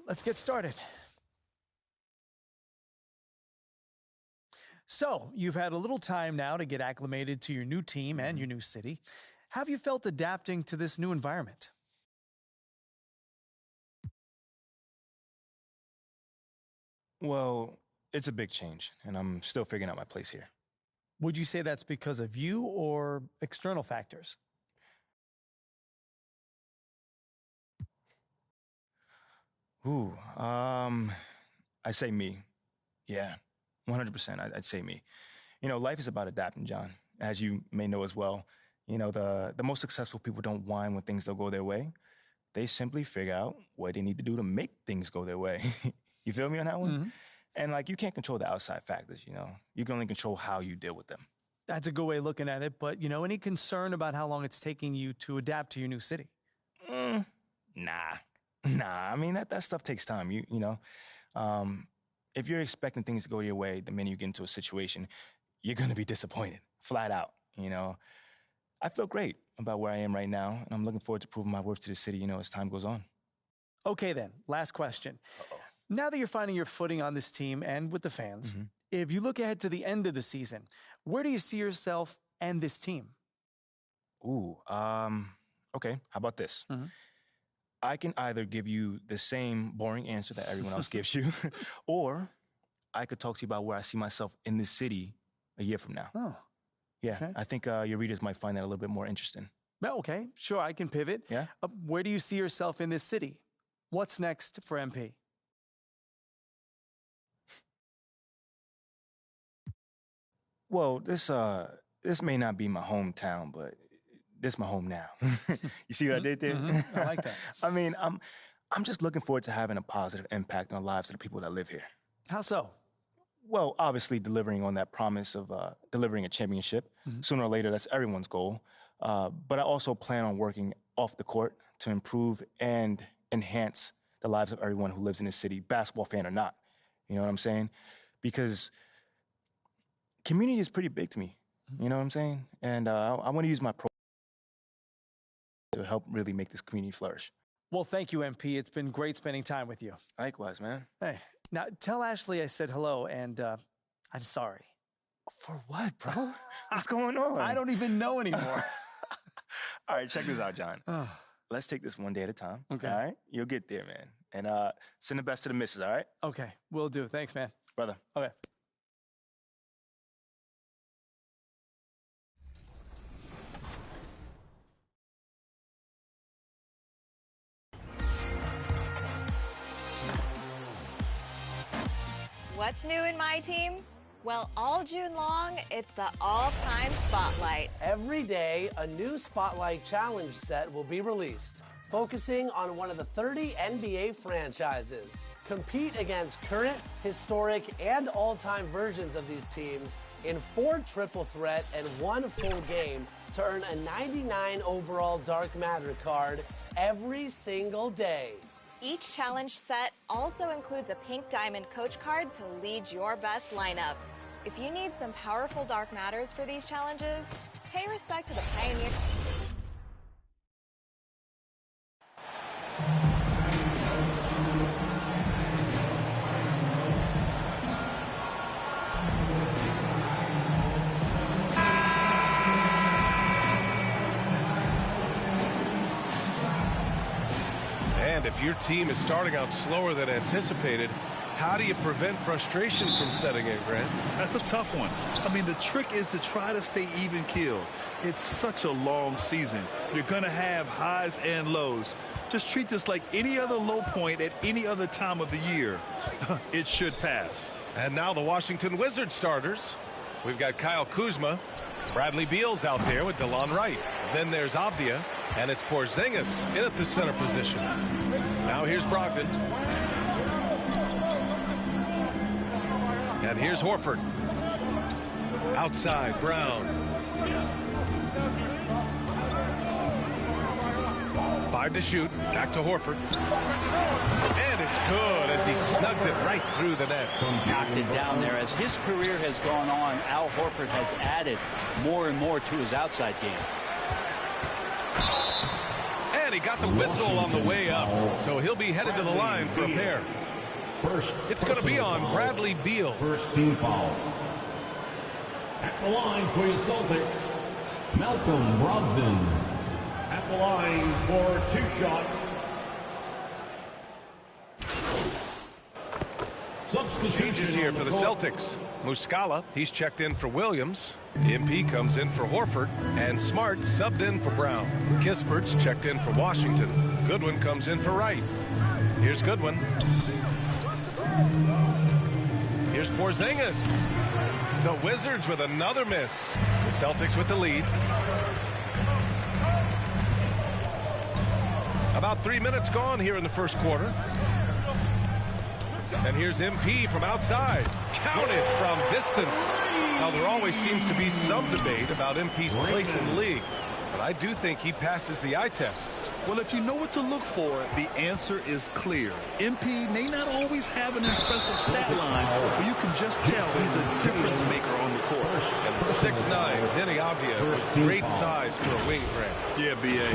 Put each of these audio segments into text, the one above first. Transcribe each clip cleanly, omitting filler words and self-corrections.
let's get started. So, you've had a little time now to get acclimated to your new team and your new city. How have you felt adapting to this new environment? Well, it's a big change, and I'm still figuring out my place here. Would you say that's because of you or external factors? Ooh, I say me. Yeah, 100%. I'd say me. You know, life is about adapting, John, as you may know as well. You know, the most successful people don't whine when things don't go their way. They simply figure out what they need to do to make things go their way. You feel me on that one? And like, you can't control the outside factors, you know. You can only control how you deal with them. That's a good way of looking at it, but, any concern about how long it's taking you to adapt to your new city? Nah. I mean, that stuff takes time, you know. If you're expecting things to go your way the minute you get into a situation, you're going to be disappointed, flat out, you know. I feel great about where I am right now, and I'm looking forward to proving my worth to the city, as time goes on. Okay, then, last question. Now that you're finding your footing on this team and with the fans, if you look ahead to the end of the season, where do you see yourself and this team? Okay, how about this? I can either give you the same boring answer that everyone else gives you, or I could talk to you about where I see myself in this city a year from now. Oh. Yeah, Okay. I think your readers might find that a little bit more interesting. Well, okay, sure, I can pivot. Yeah? Where do you see yourself in this city? What's next for MP? Well, this may not be my hometown, but this is my home now. You see what I did there? I like that. I mean, I'm just looking forward to having a positive impact on the lives of the people that live here. How so? Well, obviously delivering on that promise of delivering a championship. Sooner or later, that's everyone's goal. But I also plan on working off the court to improve and enhance the lives of everyone who lives in this city, basketball fan or not. You know what I'm saying? Because community is pretty big to me. You know what I'm saying? And I want to use my pro to help really make this community flourish. Well, thank you, MP. It's been great spending time with you. Likewise, man. Hey, now tell Ashley I said hello, and I'm sorry. For what, bro? What's going on? I don't even know anymore. All right, check this out, John. Let's take this one day at a time. Okay. All right? You'll get there, man. And send the best to the missus, all right? Okay, will do. Thanks, man. Brother. Okay. What's new in my team? Well, all June long, it's the all-time Spotlight. Every day, a new Spotlight Challenge set will be released, focusing on one of the 30 NBA franchises. Compete against current, historic, and all-time versions of these teams in 4 triple threat and 1 full game to earn a 99 overall Dark Matter card every single day. Each challenge set also includes a pink diamond coach card to lead your best lineups. If you need some powerful dark matters for these challenges, pay respect to the pioneer. And if your team is starting out slower than anticipated, how do you prevent frustration from setting in, Grant? That's a tough one. I mean, the trick is to try to stay even-keeled. It's such a long season. You're going to have highs and lows. Just treat this like any other low point at any other time of the year. It should pass. And now the Washington Wizards starters. We've got Kyle Kuzma. Bradley Beal's out there with DeLon Wright. Then there's Avdia, and it's Porzingis in at the center position. Now here's Brogdon. And here's Horford. Outside, Brown. 5 to shoot. Back to Horford. And it's good as he snugs it right through the net. Knocked it down there. As his career has gone on, Al Horford has added more and more to his outside game. And he got the whistle on the way up. So he'll be headed to the line for a pair. It's going to be on Bradley Beal. First team foul. At the line for your Celtics, Malcolm Brogdon. At the line for 2 shots. Changes here for the Celtics. Muscala, he's checked in for Williams. MP comes in for Horford. And Smart subbed in for Brown. Kispert's checked in for Washington. Goodwin comes in for Wright. Here's Goodwin. Here's Porzingis. The Wizards with another miss. The Celtics with the lead. About 3 minutes gone here in the first quarter. And here's MP from outside. Counted from distance. Now, there always seems to be some debate about MP's place in the league. But I do think he passes the eye test. Well, if you know what to look for, the answer is clear. MP may not always have an impressive stat line, but you can just tell he's a difference maker on the court. And 6'9", Deni Avdija with great size for a wing grab. Yeah, B.A.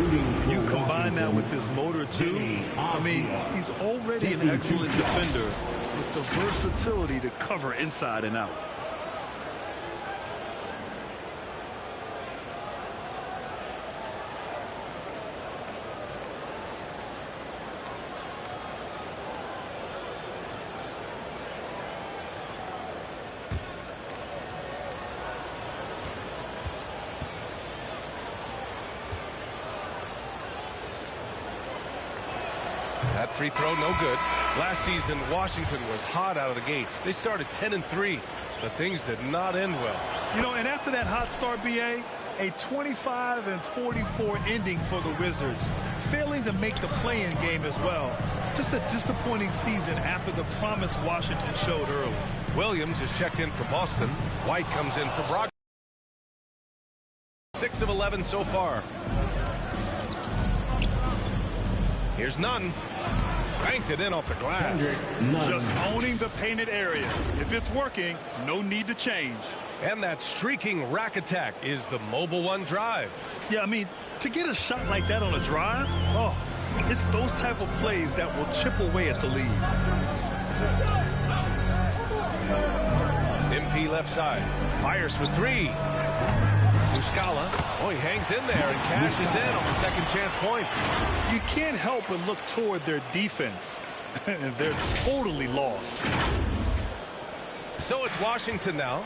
You combine that with his motor, too. I mean, he's already an excellent defender with the versatility to cover inside and out. That free throw, no good. Last season, Washington was hot out of the gates. They started 10-3, but things did not end well. You know, and after that hot start, B.A., a 25-44 ending for the Wizards, failing to make the play-in game as well. Just a disappointing season after the promise Washington showed early. Williams is checked in for Boston. White comes in for Brogdon. 6 of 11 so far. Here's Nunn. Banked it in off the glass. Just owning the painted area. If it's working, no need to change. And that streaking rack attack is the Mobile One drive. Yeah, I mean, to get a shot like that on a drive, oh, it's those type of plays that will chip away at the lead. MP left side. Fires for 3. Muscala, oh, he hangs in there and cashes in on the second chance points. You can't help but look toward their defense. They're totally lost. So it's Washington now.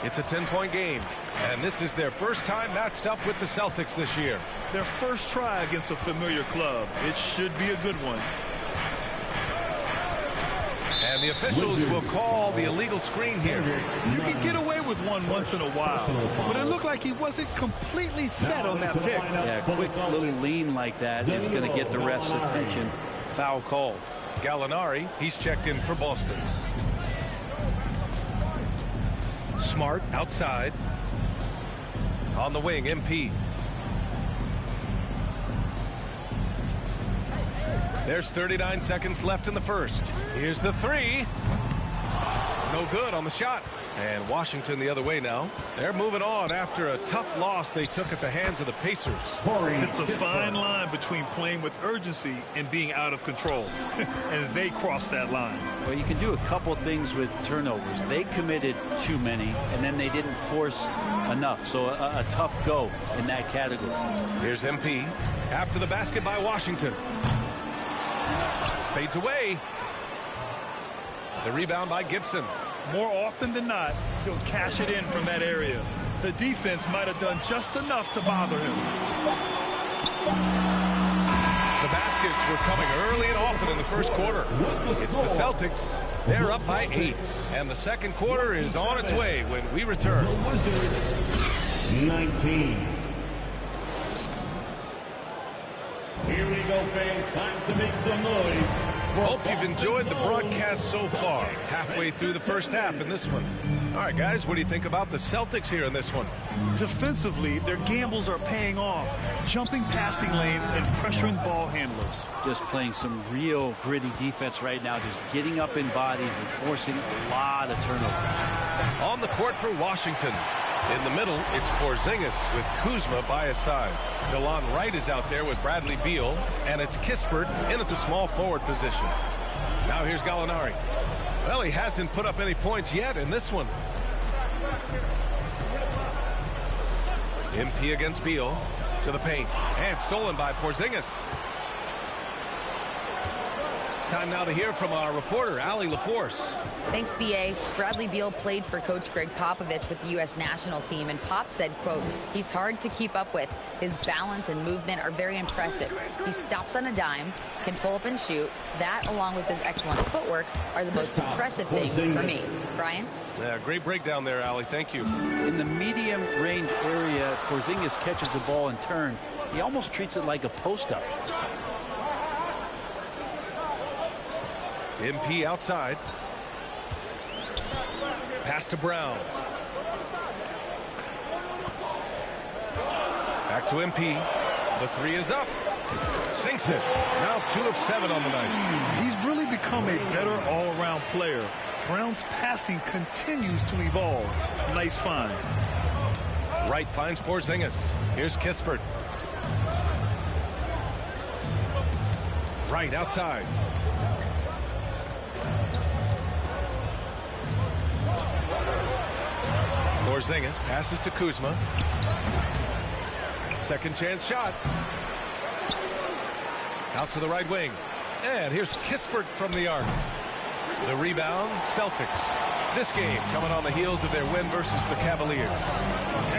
It's a 10-point game. And this is their first time matched up with the Celtics this year. Their first try against a familiar club. It should be a good one. And the officials will call the illegal screen here. You can get away with one once in a while, but it looked like he wasn't completely set on that pick. Yeah, a quick little lean like that is going to get the ref's attention. Foul called. Gallinari, he's checked in for Boston. Smart outside. On the wing, MP. There's 39 seconds left in the first. Here's the 3. No good on the shot. And Washington the other way now. They're moving on after a tough loss they took at the hands of the Pacers. It's a fine line between playing with urgency and being out of control. And they crossed that line. Well, you can do a couple things with turnovers. They committed too many, and then they didn't force enough. So a tough go in that category. Here's MP after the basket by Washington. Fades away. The rebound by Gibson. More often than not, he'll cash it in from that area. The defense might have done just enough to bother him. The baskets were coming early and often in the first quarter. It's the Celtics. They're up by 8. And the second quarter is on its way when we return. 19. Here we go, fans. Time to make some noise. Hope you've enjoyed the broadcast so far. Halfway through the first half in this one. All right, guys, what do you think about the Celtics here in this one? Defensively, their gambles are paying off. Jumping passing lanes and pressuring ball handlers. Just playing some real gritty defense right now. Just getting up in bodies and forcing a lot of turnovers. On the court for Washington. In the middle, it's Porzingis with Kuzma by his side. DeLon Wright is out there with Bradley Beal, and it's Kispert in at the small forward position. Now here's Gallinari. Well, he hasn't put up any points yet in this one. MP against Beal to the paint, and stolen by Porzingis. Time now to hear from our reporter, Allie LaForce. Thanks, B.A. Bradley Beal played for Coach Greg Popovich with the U.S. national team, and Pop said, quote, he's hard to keep up with. His balance and movement are very impressive. He stops on a dime, can pull up and shoot. That, along with his excellent footwork, are the most impressive things for me. Brian? Yeah, great breakdown there, Allie. Thank you. In the medium range area, Porzingis catches the ball in turn. He almost treats it like a post-up. MP outside. Pass to Brown. Back to MP. The three is up. Sinks it. Now 2 of 7 on the night. He's really become a better all-around player. Brown's passing continues to evolve. Nice find. Wright finds Porzingis. Here's Kispert. Wright outside. Porzingis passes to Kuzma. Second chance shot. Out to the right wing. And here's Kispert from the arc. The rebound, Celtics. This game coming on the heels of their win versus the Cavaliers.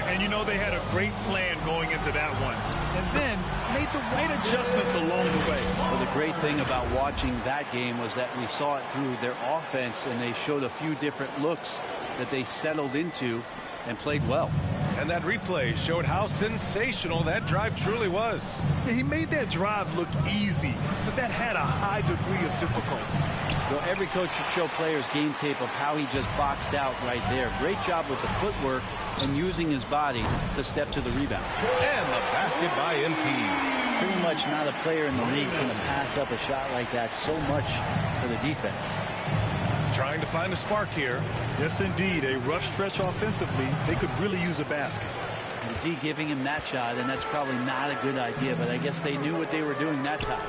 And you know they had a great plan going into that one. And then made the right adjustments along the way. Well, the great thing about watching that game was that we saw it through their offense, and they showed a few different looks that they settled into and played well. And that replay showed how sensational that drive truly was. Yeah, he made that drive look easy, but that had a high degree of difficulty. So every coach should show players game tape of how he just boxed out right there. Great job with the footwork and using his body to step to the rebound. And the basket by MP. Pretty much not a player in the league is going to pass up a shot like that so much for the defense. Trying to find a spark here. Yes, indeed. A rough stretch offensively. They could really use a basket. The D giving him that shot, and that's probably not a good idea, but I guess they knew what they were doing that time.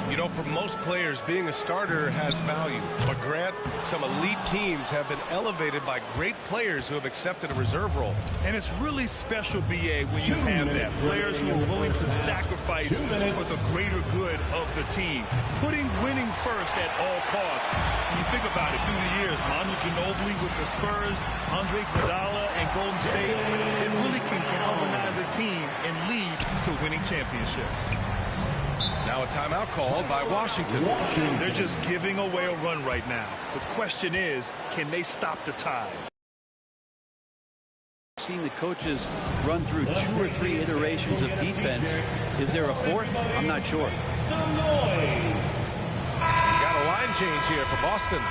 You know, for most players, being a starter has value. But, Grant, some elite teams have been elevated by great players who have accepted a reserve role. And it's really special, B.A., when you have that. Players who are willing to sacrifice for the greater good of the team. Putting winning first at all costs. When you think about it, through the years, Manu Ginobili with the Spurs, Andre Iguodala and Golden State, it really can galvanize a team and lead to winning championships. Now a timeout called by Washington. They're just giving away a run right now. The question is, can they stop the tide? Seen the coaches run through 2 or 3 iterations of defense. Is there a fourth? I'm not sure. Got a line change here for Boston.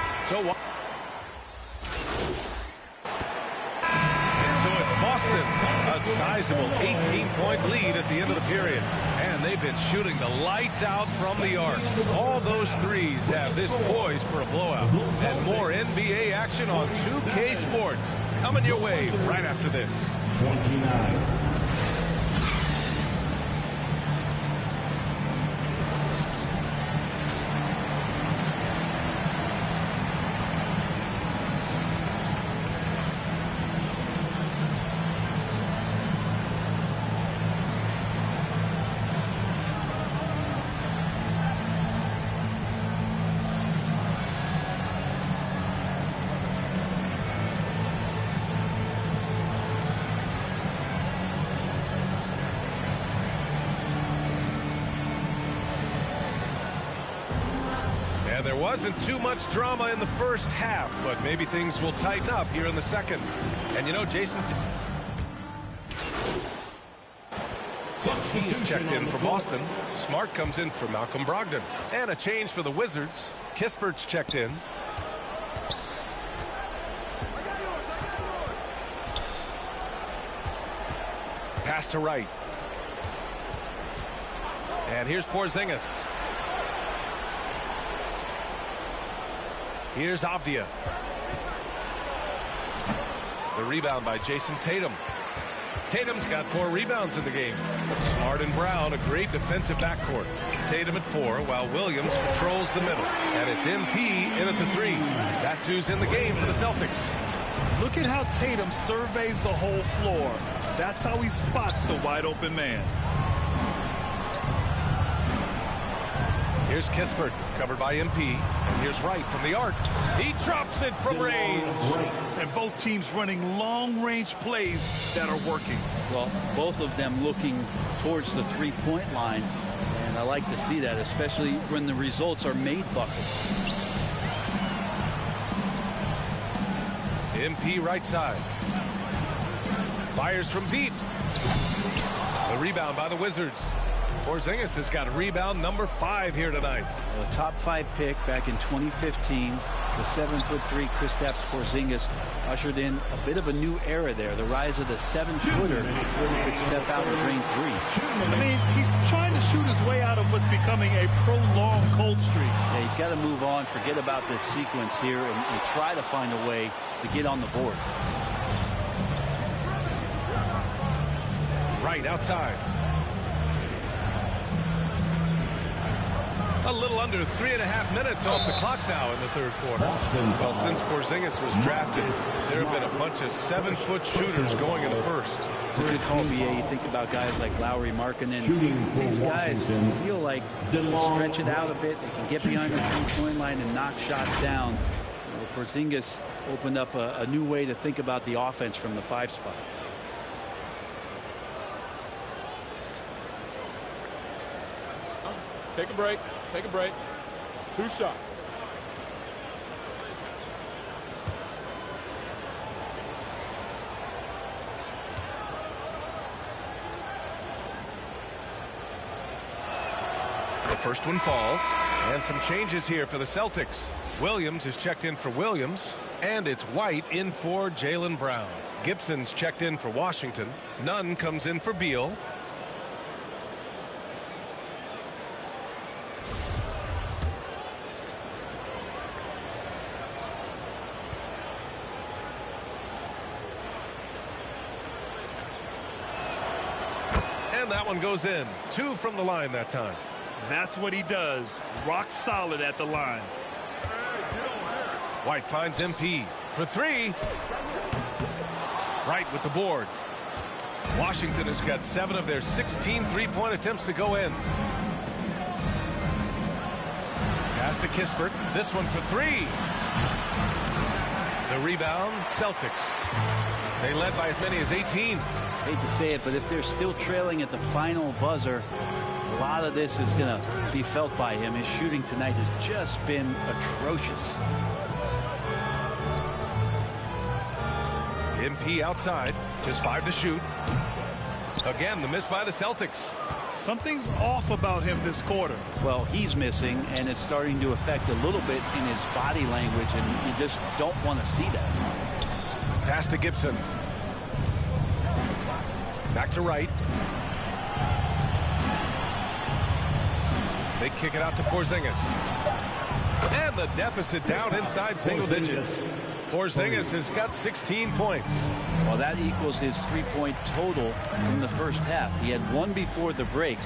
Boston, a sizable 18-point lead at the end of the period. And they've been shooting the lights out from the arc. All those threes have this poised for a blowout. And more NBA action on 2K Sports coming your way right after this. 29. There wasn't too much drama in the first half, but maybe things will tighten up here in the second. And you know, Jason He's checked in for Boston. Smart comes in for Malcolm Brogdon. And a change for the Wizards. Kispert's checked in. Pass to Wright. And here's Porzingis. Here's Avdia. The rebound by Jason Tatum. Tatum's got 4 rebounds in the game. Smart and Brown, a great defensive backcourt. Tatum at 4, while Williams patrols the middle. And it's MP in at the 3. That's who's in the game for the Celtics. Look at how Tatum surveys the whole floor. That's how he spots the wide open man. Here's Kispert, covered by MP. And here's Wright from the arc. He drops it from range. And both teams running long-range plays that are working. Well, both of them looking towards the three-point line. And I like to see that, especially when the results are made buckets. MP right side. Fires from deep. The rebound by the Wizards. Porzingis has got rebound number 5 here tonight. A top 5 pick back in 2015. The 7'3" Kristaps Porzingis ushered in a bit of a new era there. The rise of the 7-footer who could step out and drain 3. I mean, he's trying to shoot his way out of what's becoming a prolonged cold streak. Yeah, he's got to move on, forget about this sequence here, and try to find a way to get on the board. Right outside. A little under 3.5 minutes off the clock now in the third quarter. Well, since Porzingis was drafted, there have been a bunch of 7-foot shooters going in the first. It's a good call, BA. You think about guys like Lowry Markkanen. These guys feel like they'll stretch it out a bit. They can get behind the three-point line and knock shots down. Porzingis opened up a new way to think about the offense from the 5 spot. Take a break. Take a break. 2 shots. The first one falls. And some changes here for the Celtics. Williams is checked in for Williams. And it's White in for Jaylen Brown. Gibson's checked in for Washington. Nunn comes in for Beal. That one goes in. 2 from the line that time. That's what he does. Rock solid at the line. White finds MP for 3. Wright with the board. Washington has got 7 of their 16 three-point attempts to go in. Pass to Kispert. This one for 3. The rebound, Celtics. They led by as many as 18. Hate to say it, but if they're still trailing at the final buzzer, a lot of this is going to be felt by him. His shooting tonight has just been atrocious. MP outside, just 5 to shoot. Again, the miss by the Celtics. Something's off about him this quarter. Well, he's missing, and it's starting to affect a little bit in his body language, and you just don't want to see that. Pass to Gibson. Back to Wright. They kick it out to Porzingis. And the deficit down inside single digits. Porzingis has got 16 points. Well, that equals his three-point total from the first half. He had 1 before the break,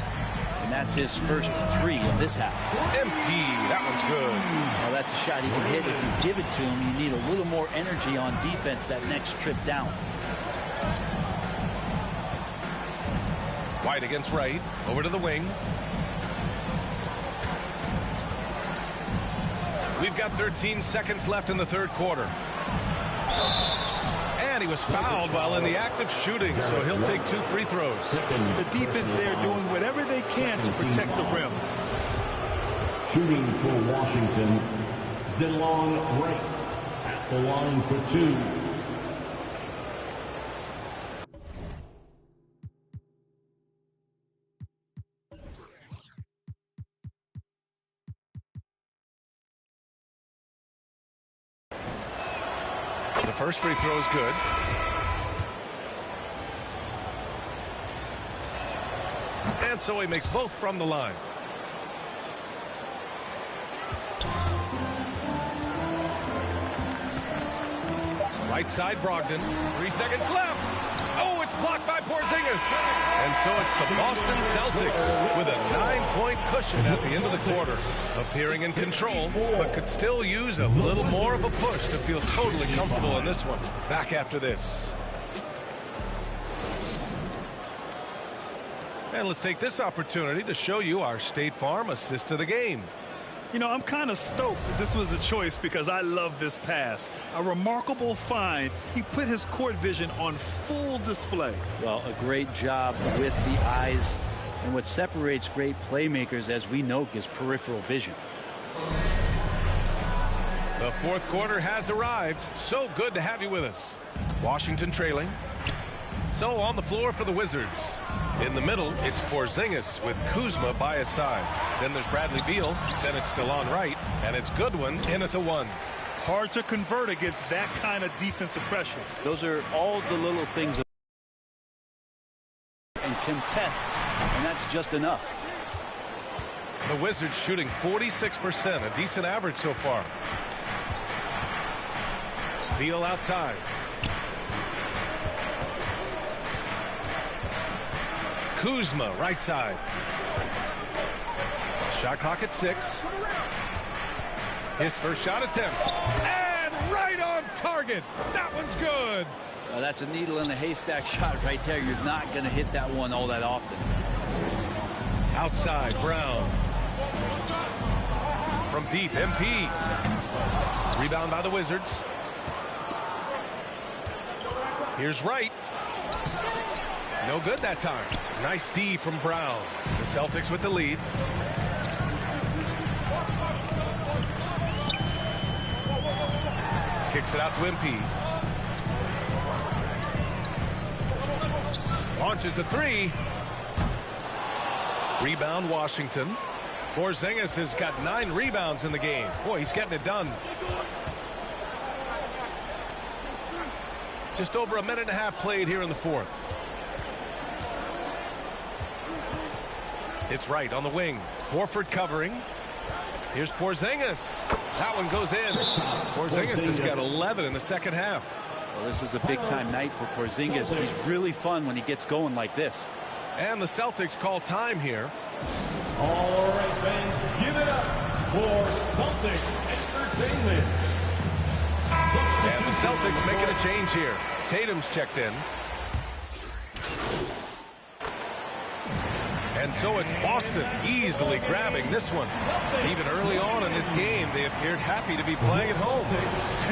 and that's his first 3 of this half. MP, that one's good. Well, that's a shot he can hit. If you give it to him, you need a little more energy on defense that next trip down. White against Wright. Over to the wing. We've got 13 seconds left in the third quarter. And he was fouled while in the act of shooting, so he'll take 2 free throws. The defense there doing whatever they can to protect the rim. Shooting for Washington, DeLon Wright at the line for 2. The first free throw is good. And so he makes both from the line. Right side, Brogdon. 3 seconds left. Oh, it's blocked by Porzingis. And so it's the Boston Celtics with a 9-point cushion at the end of the quarter. Appearing in control, but could still use a little more of a push to feel totally comfortable in this one. Back after this. And let's take this opportunity to show you our State Farm assist of the game. You know, I'm kind of stoked that this was a choice because I love this pass. A remarkable find. He put his court vision on full display. Well, a great job with the eyes. And what separates great playmakers, as we know, is peripheral vision. The fourth quarter has arrived. So good to have you with us. Washington trailing. So on the floor for the Wizards. In the middle, it's Porzingis with Kuzma by his side. Then there's Bradley Beal. Then it's DeLon Wright. And it's Goodwin in at the 1. Hard to convert against that kind of defensive pressure. Those are all the little things and contests, and that's just enough. The Wizards shooting 46%, a decent average so far. Beal outside. Kuzma, right side. Shot clock at 6. His first shot attempt. And right on target. That one's good. That's a needle in a haystack shot right there. You're not going to hit that one all that often. Outside, Brown. From deep, MP. Rebound by the Wizards. Here's Wright. No good that time. Nice D from Brown. The Celtics with the lead. Kicks it out to MP. Launches a 3. Rebound Washington. Porzingis has got 9 rebounds in the game. Boy, he's getting it done. Just over a minute and a half played here in the fourth. It's Wright on the wing. Horford covering. Here's Porzingis. That one goes in. Porzingis has got 11 in the second half. Well, this is a big-time night for Porzingis. He's really fun when he gets going like this. And the Celtics call time here. All right, fans, give it up for Celtics Entertainment. And the Celtics making a change here. Tatum's checked in. And so it's Boston easily grabbing this one. Even early on in this game, they appeared happy to be playing at home.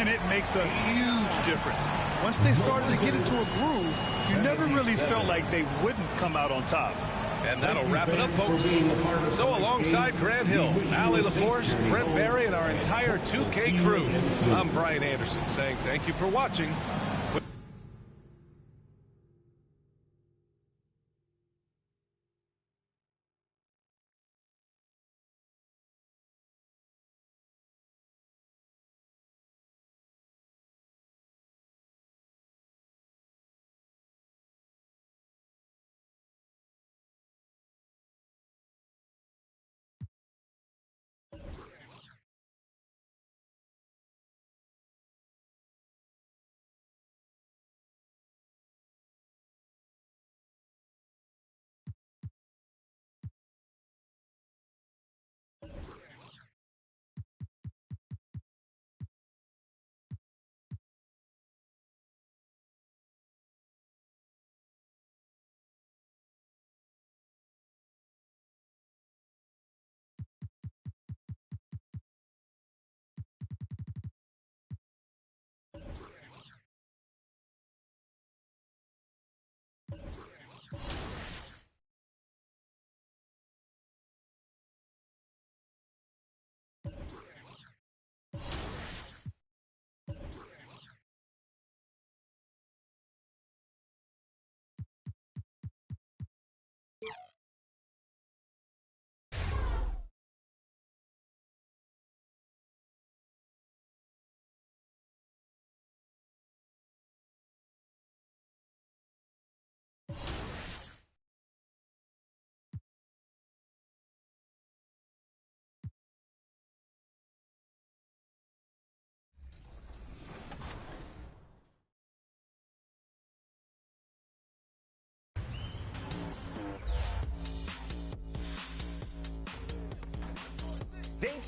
And it makes a huge difference. Once they started to get into a groove, you never really felt like they wouldn't come out on top. And that'll wrap it up, folks. So alongside Grant Hill, Allie LaForce, Brent Barry, and our entire 2K crew, I'm Brian Anderson saying thank you for watching.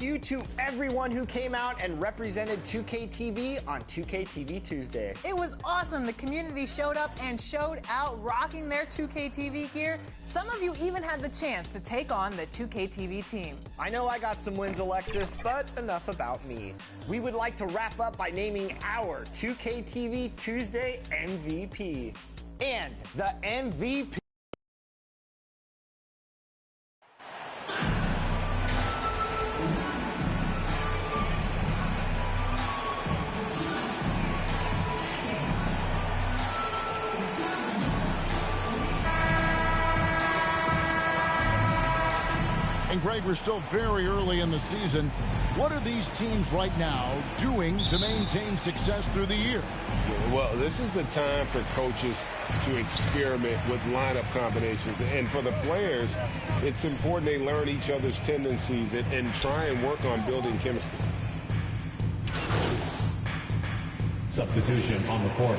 you to everyone who came out and represented 2K-TV on 2K-TV Tuesday. It was awesome. The community showed up and showed out, rocking their 2K-TV gear. Some of you even had the chance to take on the 2K-TV team. I know I got some wins, Alexis, but enough about me. We would like to wrap up by naming our 2K-TV Tuesday MVP. And the MVP. And Greg, we're still very early in the season. What are these teams right now doing to maintain success through the year? Well, this is the time for coaches to experiment with lineup combinations. And for the players, it's important they learn each other's tendencies and try and work on building chemistry. Substitution on the court.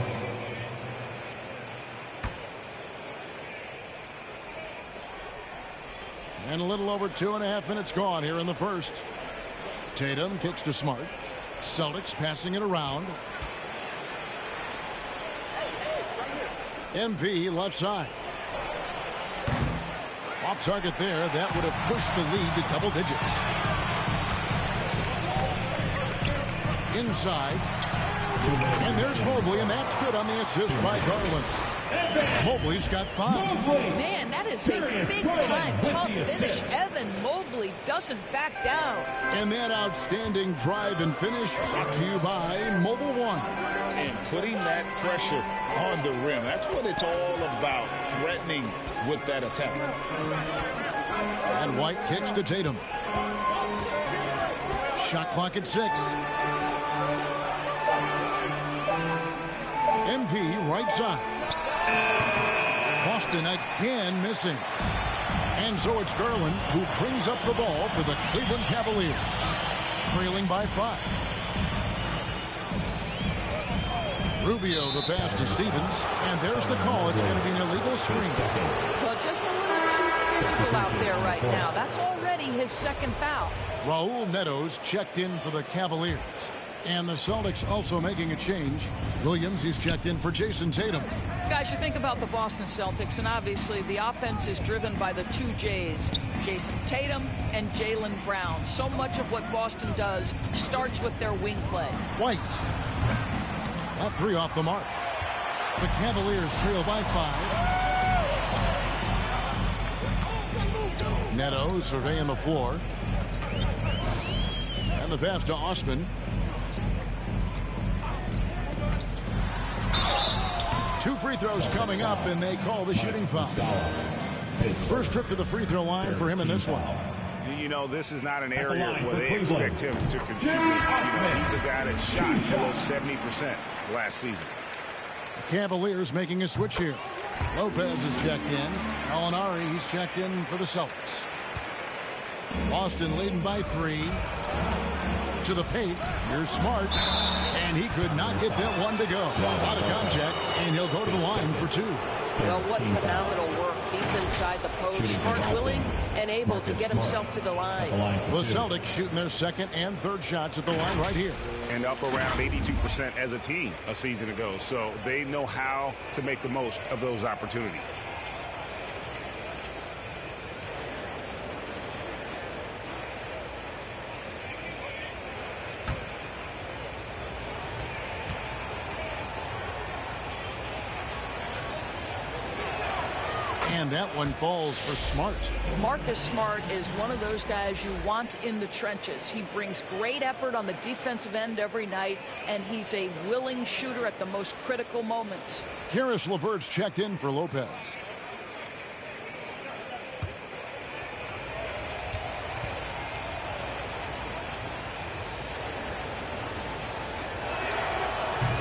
And a little over 2.5 minutes gone here in the first. Tatum kicks to Smart. Celtics passing it around. MP left side. Off target there. That would have pushed the lead to double digits. Inside. And there's Mobley, and that's good on the assist by Garland. Mobley's got 5. Man, that is a big-time tough finish. Evan Mobley doesn't back down. And that outstanding drive and finish brought to you by Mobile One. And putting that pressure on the rim. That's what it's all about, threatening with that attack. And White kicks to Tatum. Shot clock at 6. MP right side. Boston again missing. And so it's Garland who brings up the ball for the Cleveland Cavaliers. Trailing by 5. Rubio the pass to Stevens. And there's the call. It's going to be an illegal screen. Well, just a little too physical out there right now. That's already his second foul. Raul Netos checked in for the Cavaliers. And the Celtics also making a change. Williams, he's checked in for Jason Tatum. Guys, you think about the Boston Celtics, and obviously the offense is driven by the 2 J's, Jason Tatum and Jaylen Brown. So much of what Boston does starts with their wing play. White. That 3 off the mark. The Cavaliers trail by 5. Neto surveying the floor. And the pass to Osman. 2 free throws coming up, and they call the shooting foul. First trip to the free throw line for him in this one. You know, this is not an area where they expect him to contribute. You know, he's a guy that shot below 70% last season. The Cavaliers making a switch here. Lopez is checked in. Alinari, he's checked in for the Celtics. Boston leading by 3. To the paint. Here's Smart. And he could not get that one to go. Out of contact, and he'll go to the line for 2. Well, what phenomenal work deep inside the post. Smart, willing, and able to get himself to the line. The Celtics shooting their second and third shots at the line right here. And up around 82% as a team a season ago. So they know how to make the most of those opportunities. And that one falls for Smart. Marcus Smart is one of those guys you want in the trenches. He brings great effort on the defensive end every night, and he's a willing shooter at the most critical moments. Karis LeVert's checked in for Lopez.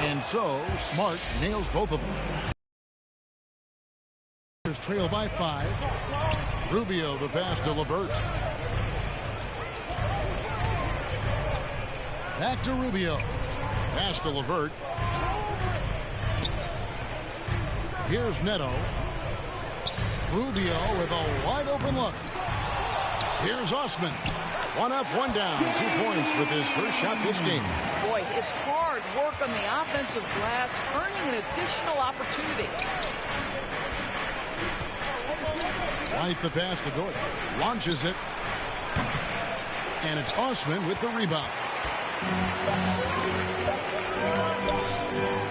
And so Smart nails both of them. Trail by 5. Rubio the pass to LeVert. Back to Rubio. Pass to LeVert. Here's Neto. Rubio with a wide open look. Here's Osman. One up, one down. 2 points with his first shot this game. Boy, his hard work on the offensive glass, earning an additional opportunity. White the pass to Gordon. Launches it. And it's Osman with the rebound.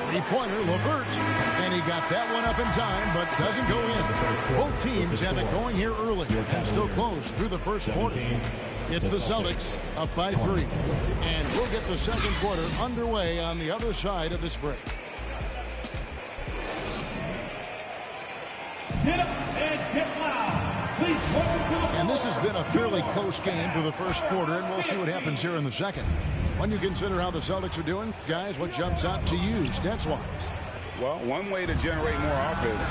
Three-pointer, LeVert. And he got that one up in time, but doesn't go in. Both teams have it going here early and still close through the first quarter. It's the Celtics up by 3. And we'll get the second quarter underway on the other side of this break. Get up and get loud. Please welcome to the And this has been a fairly close game through the first quarter, and we'll see what happens here in the second. When you consider how the Celtics are doing, guys, what jumps out to you stats-wise? Well, one way to generate more offense,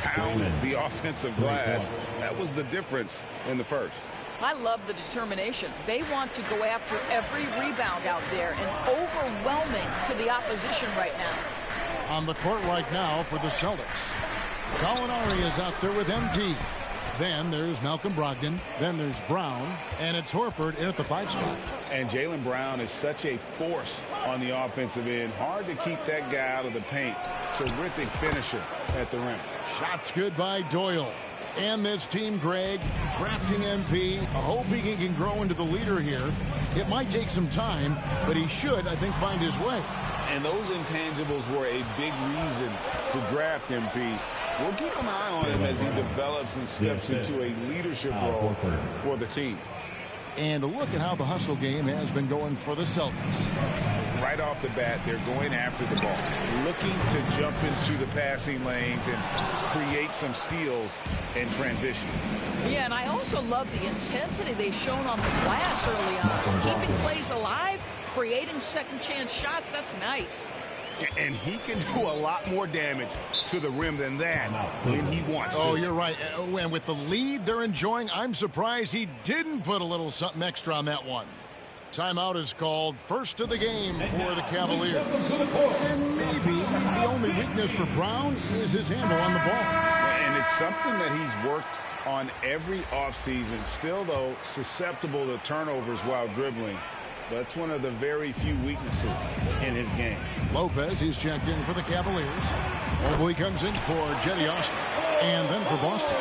pound the offensive glass. That was the difference in the first. I love the determination. They want to go after every rebound out there and overwhelming to the opposition right now. On the court right now for the Celtics, Gallinari is out there with MP. Then there's Malcolm Brogdon. Then there's Brown. And it's Horford in at the 5 spot. And Jaylen Brown is such a force on the offensive end. Hard to keep that guy out of the paint. Terrific finisher at the rim. Shots good by Doyle. And this team, Greg, drafting MP, hoping he can grow into the leader here. It might take some time, but he should, I think, find his way. And those intangibles were a big reason to draft MP. We'll keep an eye on him as he develops and steps into a leadership role for the team. And look at how the hustle game has been going for the Celtics. Right off the bat, they're going after the ball, looking to jump into the passing lanes and create some steals in transition. Yeah, and I also love the intensity they've shown on the glass early on. Keeping plays alive, creating second chance shots, that's nice. And he can do a lot more damage to the rim than that when he wants to. Oh, you're right. And with the lead they're enjoying, I'm surprised he didn't put a little something extra on that one. Timeout is called. First of the game for the Cavaliers. And maybe the only weakness for Brown is his handle on the ball. And it's something that he's worked on every offseason. Still, though, susceptible to turnovers while dribbling. That's one of the very few weaknesses in his game. Lopez, he's checked in for the Cavaliers. Mobley comes in for Jetty Osman. And then for Boston,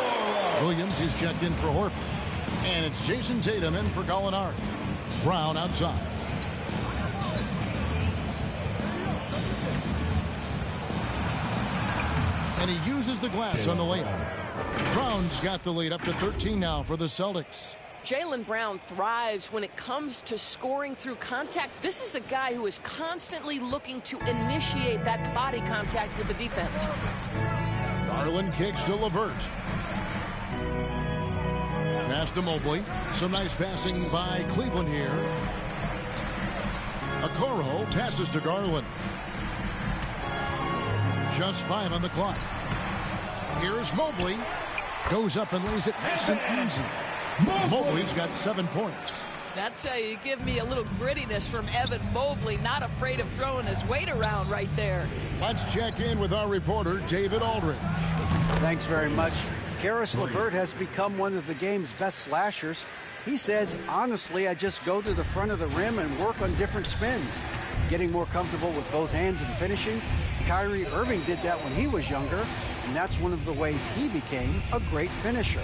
Williams, he's checked in for Horford. And it's Jason Tatum in for Gallinari. Brown outside. And he uses the glass on the layup. Brown's got the lead up to 13 now for the Celtics. Jaylen Brown thrives when it comes to scoring through contact. This is a guy who is constantly looking to initiate that body contact with the defense. Garland kicks to LeVert. Pass to Mobley. Some nice passing by Cleveland here. Okoro passes to Garland. Just 5 on the clock. Here's Mobley. Goes up and lays it nice and easy. Mobley's got 7 points. That's how you give me a little grittiness from Evan Mobley, not afraid of throwing his weight around right there. Let's check in with our reporter, David Aldridge. Thanks very much. Karis LeVert has become one of the game's best slashers. He says, honestly, I just go to the front of the rim and work on different spins. Getting more comfortable with both hands and finishing. Kyrie Irving did that when he was younger, and that's one of the ways he became a great finisher.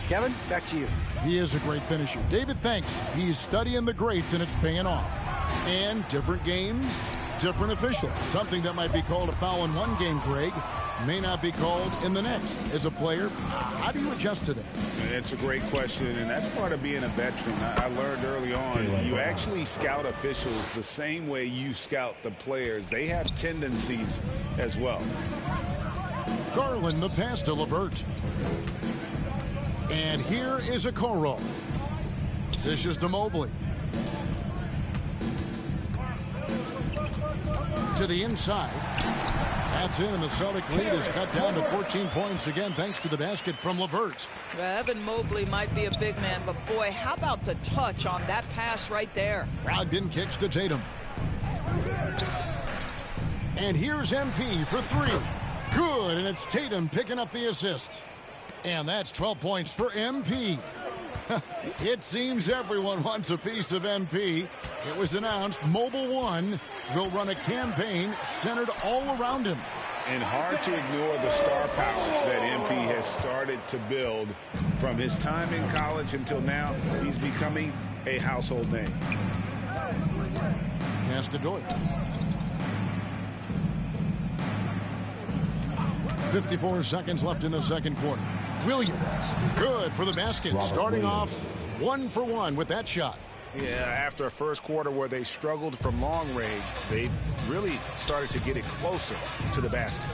Kevin, back to you. He is a great finisher. David, thanks. He's studying the greats, and it's paying off. And different games, different officials. Something that might be called a foul in one game, Greg, may not be called in the next. As a player, how do you adjust to that? It's a great question, and that's part of being a veteran. I learned early on, you actually scout officials the same way you scout the players. They have tendencies as well. Garland, the pass to LeVert. And here is Okoro. This is to Mobley. To the inside. That's in, and the Celtic lead is cut down to 14 points again, thanks to the basket from LeVert. Evan Mobley might be a big man, but boy, how about the touch on that pass right there? Brogdon kicks to Tatum. And here's MP for 3. Good, and it's Tatum picking up the assist. And that's 12 points for MP. It seems everyone wants a piece of MP. It was announced Mobile One will run a campaign centered all around him. And hard to ignore the star power that MP has started to build. From his time in college until now, he's becoming a household name. Castador. 54 seconds left in the second quarter. Williams, good for the basket, starting off 1 for 1 with that shot. Yeah, after a first quarter where they struggled from long range, they really started to get it closer to the basket.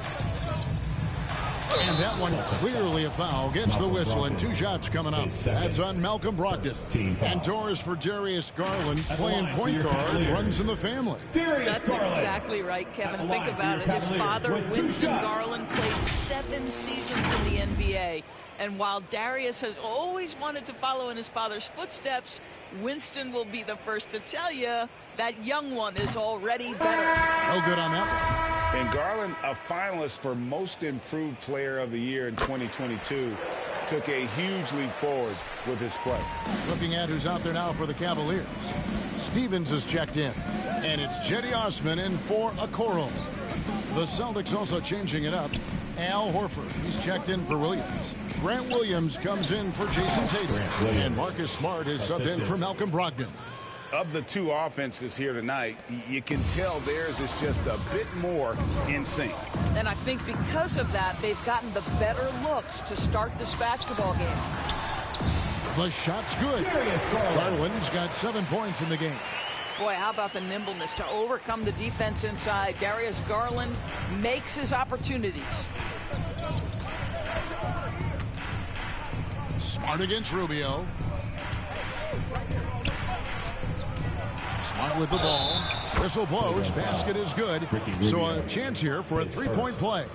And that one clearly a foul. Gets the whistle, and 2 shots coming up. That's on Malcolm Brogdon. And doors for Darius Garland, playing point guard, runs in the family. That's exactly right, Kevin. Think about it. His father, Winston Garland, played 7 seasons in the NBA. And while Darius has always wanted to follow in his father's footsteps, Winston will be the first to tell you that young one is already better. No good on that one. And Garland, a finalist for Most Improved Player of the Year in 2022, took a huge leap forward with his play. Looking at who's out there now for the Cavaliers. Stevens is checked in, and it's Cedi Osman in for Okoro. The Celtics also changing it up. Al Horford, he's checked in for Williams. Grant Williams comes in for Jason Tatum. And Marcus Smart is subbed in for Malcolm Brogdon. Of the 2 offenses here tonight, you can tell theirs is just a bit more in sync. And I think because of that, they've gotten the better looks to start this basketball game. The shot's good. Garland's got 7 points in the game. Boy, how about the nimbleness to overcome the defense inside. Darius Garland makes his opportunities. Smart against Rubio. Smart with the ball. Whistle blows. Basket is good. So a chance here for a 3-point play.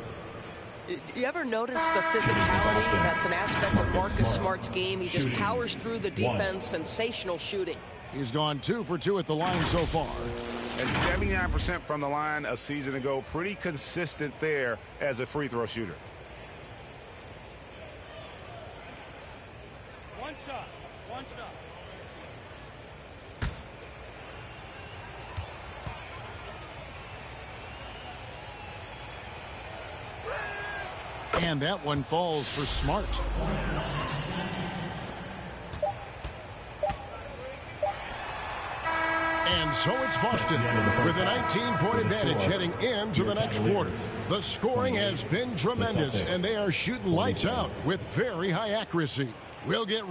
You ever notice the physicality? That's an aspect of Marcus Smart's game. He just powers through the defense. Sensational shooting. He's gone 2 for 2 at the line so far. And 79% from the line a season ago. Pretty consistent there as a free throw shooter. One shot. And that one falls for Smart. And so it's Boston with a 19-point advantage heading into the next quarter. The scoring has been tremendous, and they are shooting lights out with very high accuracy. We'll get...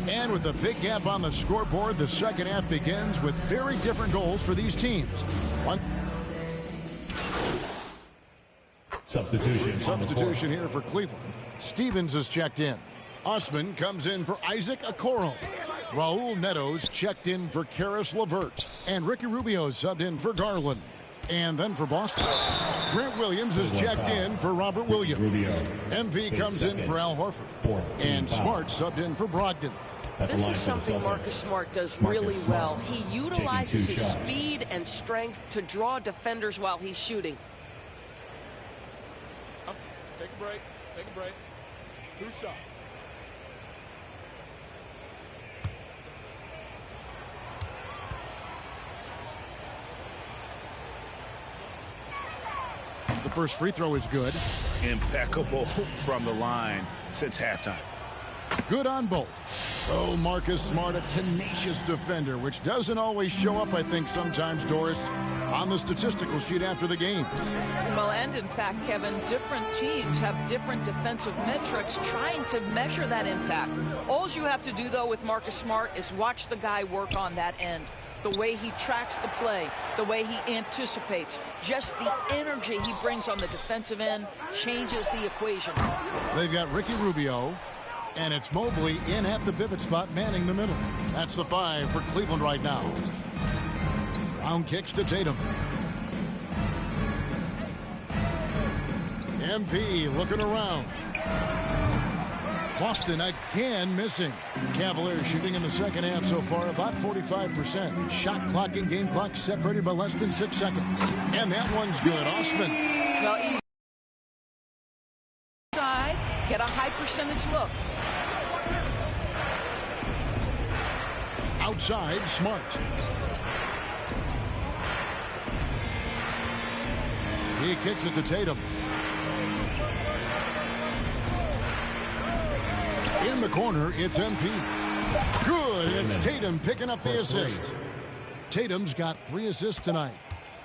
And with a big gap on the scoreboard, the second half begins with very different goals for these teams. Substitution here for Cleveland. Stevens is checked in. Osman comes in for Isaac Okoro. Raul Neto's checked in for Caris LeVert. And Ricky Rubio subbed in for Garland. And then for Boston, Grant Williams is checked in for Robert Williams. MP comes in for Al Horford. And Smart subbed in for Brogdon. This is something Marcus Smart does really well. He utilizes his speed and strength to draw defenders while he's shooting. Take a break. 2 shots. The first free throw is good. Impeccable from the line since halftime. Good on both. Oh, Marcus Smart, a tenacious defender, which doesn't always show up, I think, sometimes, Doris, on the statistical sheet after the game. Well, and in fact, Kevin, different teams have different defensive metrics trying to measure that impact. All you have to do, though, with Marcus Smart is watch the guy work on that end. The way he tracks the play, the way he anticipates, just the energy he brings on the defensive end changes the equation. They've got Ricky Rubio, and it's Mobley in at the pivot spot, manning the middle. That's the 5 for Cleveland right now. Round kicks to Tatum. MP looking around. Boston again missing. Cavaliers shooting in the second half so far about 45%. Shot clock and game clock separated by less than 6 seconds. And that one's good. Osman. Well, inside, get a high percentage look. Outside, Smart. He kicks it to Tatum. In the corner, it's MP. Good. It's Tatum picking up the assist. Tatum's got 3 assists tonight.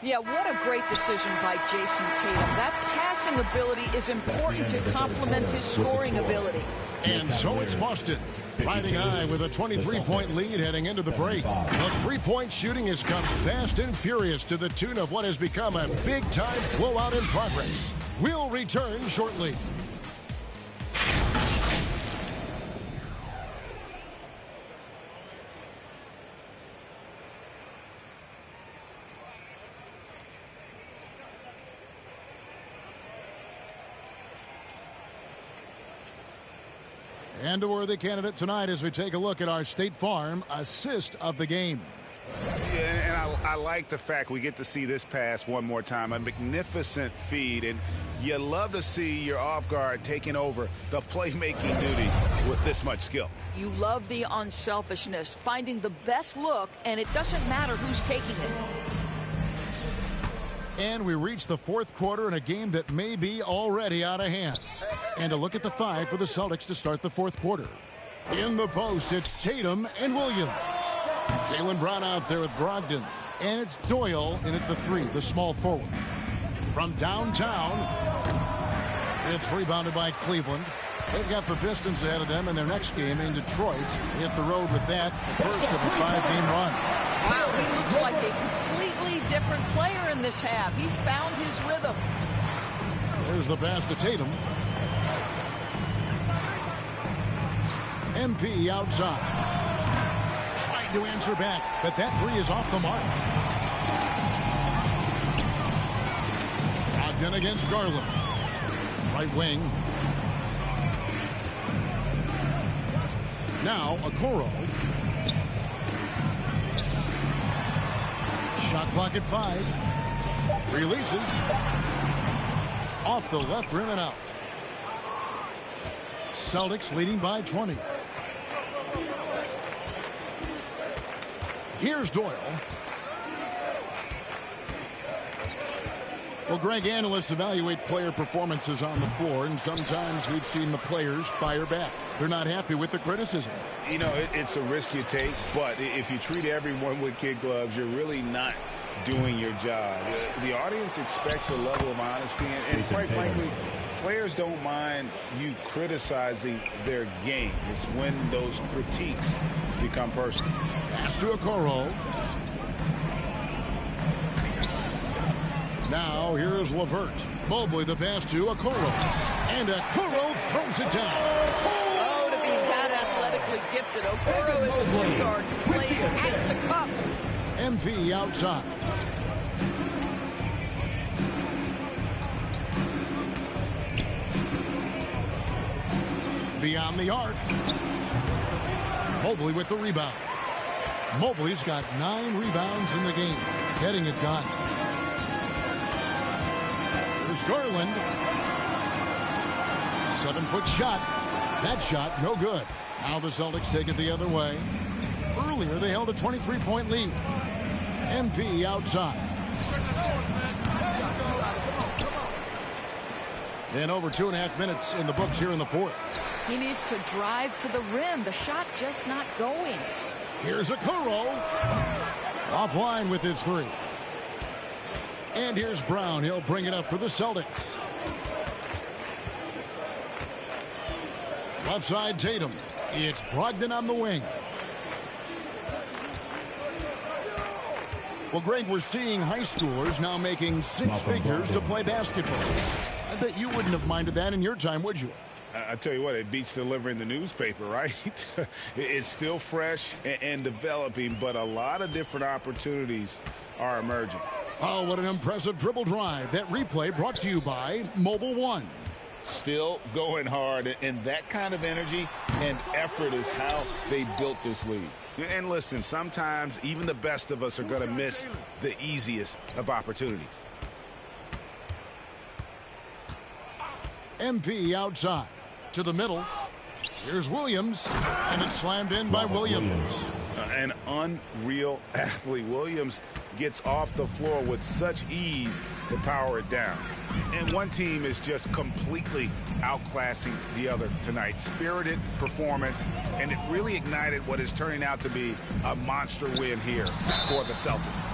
Yeah, what a great decision by Jason Tatum. That passing ability is important to complement his scoring ability. And so it's Boston riding high with a 23-point lead heading into the break. The three-point shooting has come fast and furious to the tune of what has become a big-time blowout in progress. We'll return shortly. And a worthy candidate tonight as we take a look at our State Farm assist of the game. Yeah, and I like the fact we get to see this pass one more time. A magnificent feed, and you love to see your off guard taking over the playmaking duties with this much skill. You love the unselfishness, finding the best look, and it doesn't matter who's taking it. And we reach the fourth quarter in a game that may be already out of hand. And a look at the 5 for the Celtics to start the fourth quarter. In the post, it's Tatum and Williams. Jaylen Brown out there with Brogdon. And it's Doyle in at the 3, the small forward. From downtown, it's rebounded by Cleveland. They've got the Pistons ahead of them in their next game in Detroit. They hit the road with that, the first of a 5-game run. Wow, he looks like a completely different player in this half. He's found his rhythm. There's the pass to Tatum. MP outside. Trying to answer back, but that 3 is off the mark. Brogdon against Garland. Right wing. Now Okoro. Shot clock at 5. Releases. Off the left rim and out. Celtics leading by 20. Here's Doyle. Well, Greg, analysts evaluate player performances on the floor, and sometimes we've seen the players fire back. They're not happy with the criticism. You know, it's a risk you take, but if you treat everyone with kid gloves, you're really not doing your job. The audience expects a level of honesty, and quite frankly, players don't mind you criticizing their game. It's when those critiques become personal. Pass to Okoro. Now here's LeVert. Mobley the pass to Okoro. And Okoro throws it down. Oh, to be that athletically gifted. Okoro is a 2-guard. Plays at the cup. MP outside. Beyond the arc. Mobley with the rebound. Mobley's got 9 rebounds in the game. Getting it done. There's Garland. 7-foot shot. That shot, no good. Now the Celtics take it the other way. Earlier, they held a 23-point lead. MP outside. And over 2.5 minutes in the books here in the fourth. He needs to drive to the rim. The shot just not going. Here's Okoro. Offline with his 3. And here's Brown. He'll bring it up for the Celtics. Left side, Tatum. It's Brogdon on the wing. Well, Greg, we're seeing high schoolers now making 6 figures to play basketball. I bet you wouldn't have minded that in your time, would you? I tell you what, it beats delivering the newspaper, right? It's still fresh and developing, but a lot of different opportunities are emerging. Oh, what an impressive dribble drive. That replay brought to you by Mobile One. still going hard, and that kind of energy and effort is how they built this lead. And listen, sometimes even the best of us are going to miss the easiest of opportunities. MP outside to the middle. Here's Williams, and it's slammed in by Williams. An unreal athlete. Williams gets off the floor with such ease to power it down. And one team is just completely outclassing the other tonight. Spirited performance, and it really ignited what is turning out to be a monster win here for the Celtics.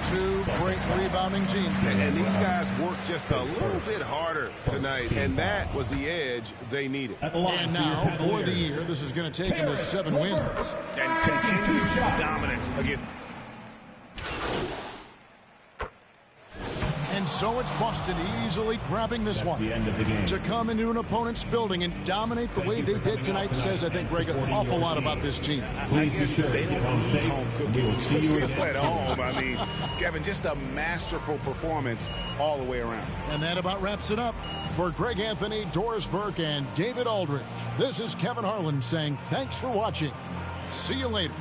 Two great rebounding teams. And these guys worked just a little bit harder tonight, and that was the edge they needed. And now, for the year, this is going to take them to 7 wins. And continued dominance again. And so it's Boston easily grabbing this one. To come into an opponent's building and dominate the way they did tonight says, I think, Greg, an awful lot about this team. I guess if they don't home cooking, we'll feel at home. I mean, Kevin, just a masterful performance all the way around. And that about wraps it up. For Greg Anthony, Doris Burke, and David Aldridge, this is Kevin Harlan saying thanks for watching. See you later.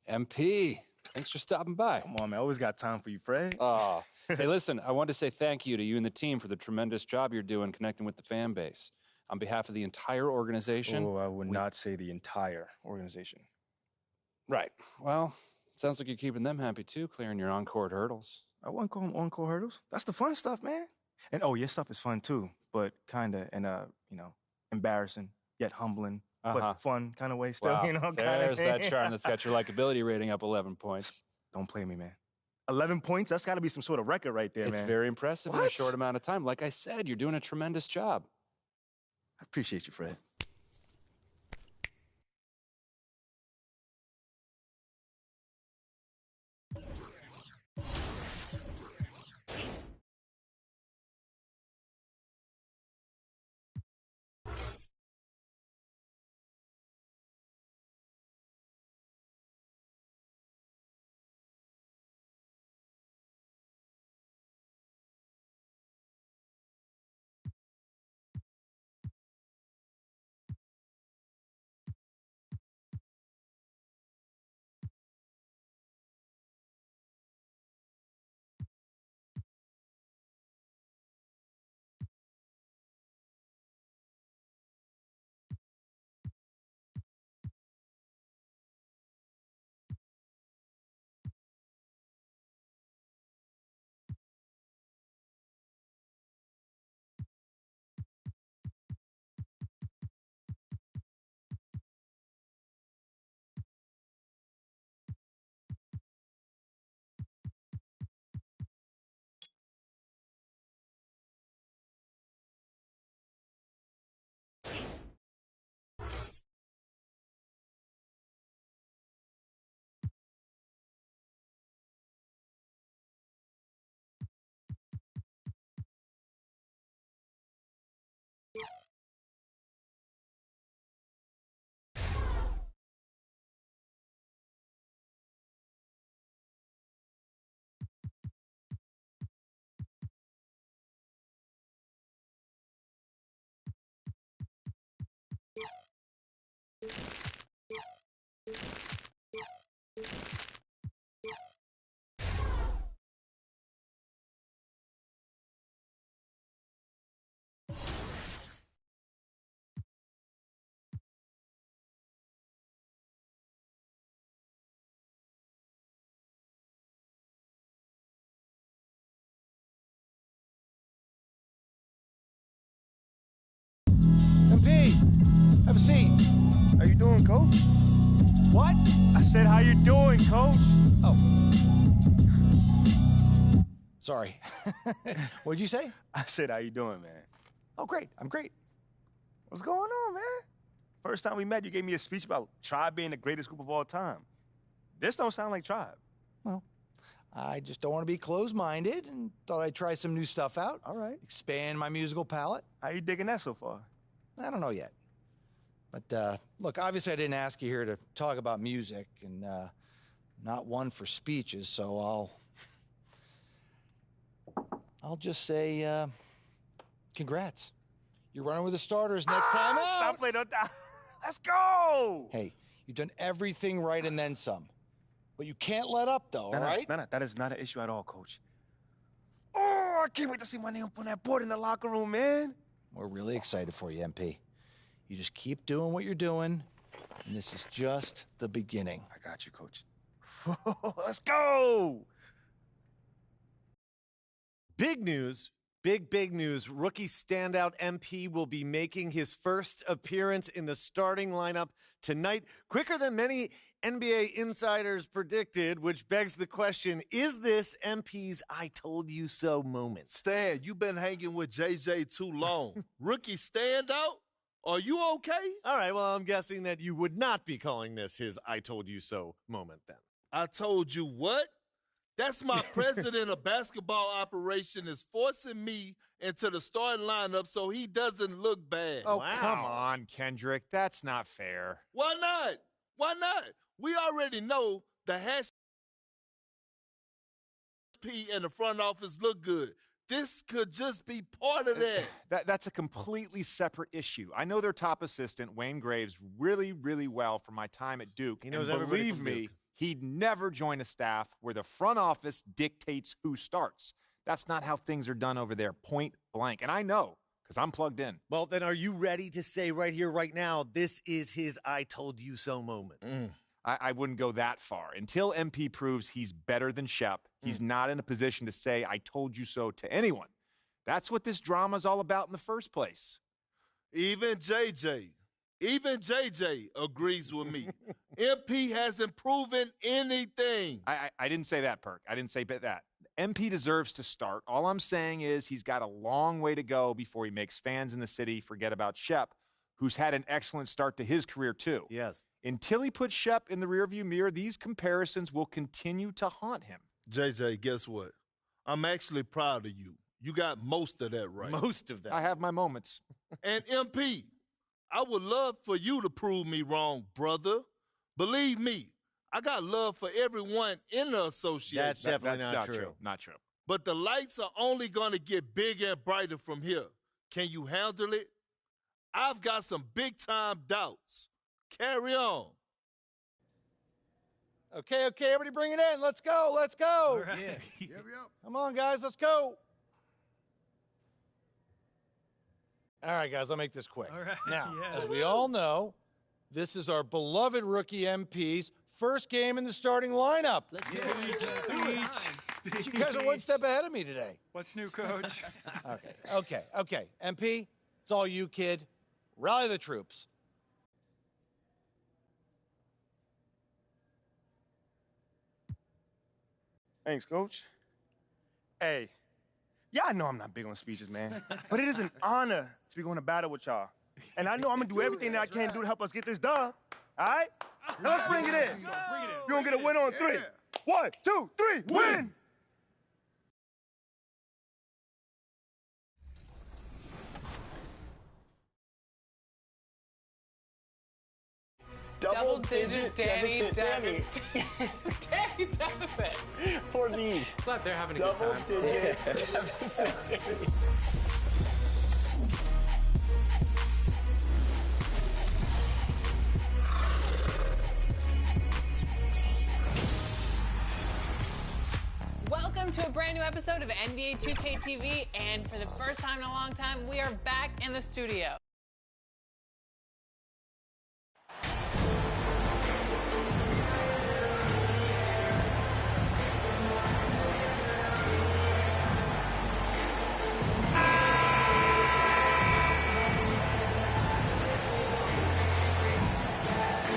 MP, thanks for stopping by. Come on, man. I always got time for you, Fred. Hey, listen, I want to say thank you to you and the team for the tremendous job you're doing connecting with the fan base. On behalf of the entire organization. Oh, I would not say the entire organization. Right. Well, sounds like you're keeping them happy too, clearing your on-court hurdles. I wouldn't call them on-court hurdles. That's the fun stuff, man. And your stuff is fun too, but kind of in a, embarrassing yet humbling. But fun kind of way still, Wow. There's that charm that's got your likability rating up 11 points. Don't play me, man. 11 points? That's got to be some sort of record right there, man. It's very impressive in a short amount of time. Like I said, you're doing a tremendous job. I appreciate you, Fred. MP, have a seat. How you doing, Coach? What? I said, how you doing, Coach? Oh. Sorry. What did you say? I said, how you doing, man? Oh, great. I'm great. What's going on, man? First time we met, you gave me a speech about Tribe being the greatest group of all time. This don't sound like Tribe. Well, I just don't want to be closed-minded and thought I'd try some new stuff out. All right. Expand my musical palette. How you digging that so far? I don't know yet. But, look, obviously I didn't ask you here to talk about music, and not one for speeches, so I'll just say, congrats. You're running with the starters next time out. Stop playing on that. Let's go. Hey, you've done everything right and then some. But you can't let up, though, all right? No, that is not an issue at all, Coach. Oh, I can't wait to see my name up on that board in the locker room, man. We're really excited for you, MP. You just keep doing what you're doing, and this is just the beginning. I got you, Coach. Let's go. Big news. Big news. Rookie standout MP will be making his first appearance in the starting lineup tonight, quicker than many NBA insiders predicted, which begs the question, is this MP's I told you so moment? Stan, you've been hanging with JJ too long. Rookie standout? Are you okay? All right, well, I'm guessing that you would not be calling this his I told you so moment then. I told you what? That's my president of basketball operation is forcing me into the starting lineup so he doesn't look bad. Oh, wow. Come on, Kendrick. That's not fair. Why not? Why not? We already know the P and the front office look good. This could just be part of that. That's a completely separate issue. I know their top assistant, Wayne Graves, really, really well from my time at Duke. He knows and everybody believe from me, Duke. He'd never join a staff where the front office dictates who starts. That's not how things are done over there, point blank. And I know, because I'm plugged in. Well, then are you ready to say right here, right now, this is his I told you so moment? I wouldn't go that far. Until MP proves he's better than Shep, he's not in a position to say, I told you so to anyone. That's what this drama's all about in the first place. Even JJ agrees with me. MP hasn't proven anything. I didn't say that, Perk. I didn't say that. MP deserves to start. All I'm saying is he's got a long way to go before he makes fans in the city forget about Shep, who's had an excellent start to his career, too. Yes. Until he puts Shep in the rearview mirror, these comparisons will continue to haunt him. JJ, guess what? I'm actually proud of you. You got most of that right. Most of that. I have my moments. And MP, I would love for you to prove me wrong, brother. Believe me, I got love for everyone in the association. That's definitely not true. Not true. But the lights are only going to get bigger and brighter from here. Can you handle it? I've got some big-time doubts. Carry on. Okay, everybody bring it in. Let's go. All right. Yeah. Come on, guys, let's go. All right, guys, I'll make this quick. All right. Now, Yeah. as we all know, this is our beloved rookie MP's first game in the starting lineup. Let's go. Speech. You guys are one step ahead of me today. What's new, Coach? Okay. MP, it's all you, kid. Rally the troops. Thanks, Coach. Hey, yeah, I know I'm not big on speeches, man, but it is an honor to be going to battle with y'all. And I know I'm going to do everything that I can do to help us get this done. All right? Now let's bring it in. You're going to get a win on 3. 1, 2, 3, win! Double-digit Danny deficit. Danny deficit. For these. Glad they're having a good time. Double-digit deficit, Danny. Welcome to a brand new episode of NBA 2K TV, and for the first time in a long time, we are back in the studio.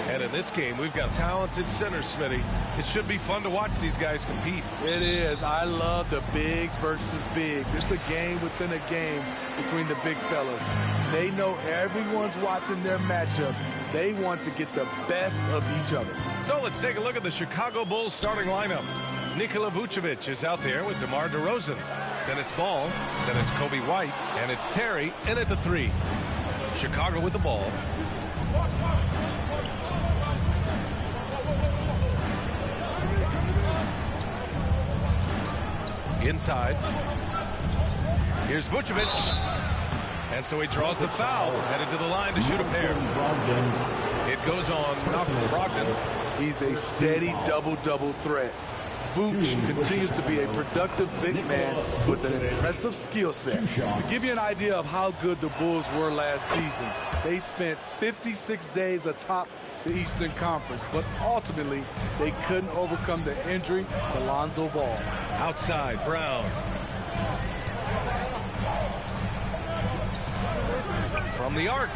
And in this game, we've got talented centers, Smitty. It should be fun to watch these guys compete. It is. I love the bigs versus bigs. It's a game within a game between the big fellas. They know everyone's watching their matchup. They want to get the best of each other. So let's take a look at the Chicago Bulls starting lineup. Nikola Vucevic is out there with DeMar DeRozan. Then it's Ball. Then it's Coby White. And it's Terry in at the 3. Chicago with the ball. Inside. Here's Vucevic. And so he draws the foul. Headed to the line to shoot a pair. It goes on Malcolm Brogdon. He's a steady double-double threat. Vooch continues to be a productive big man with an impressive skill set. To give you an idea of how good the Bulls were last season, they spent 56 days atop the Eastern Conference, but ultimately they couldn't overcome the injury to Lonzo Ball. Outside, Brown. From the arc.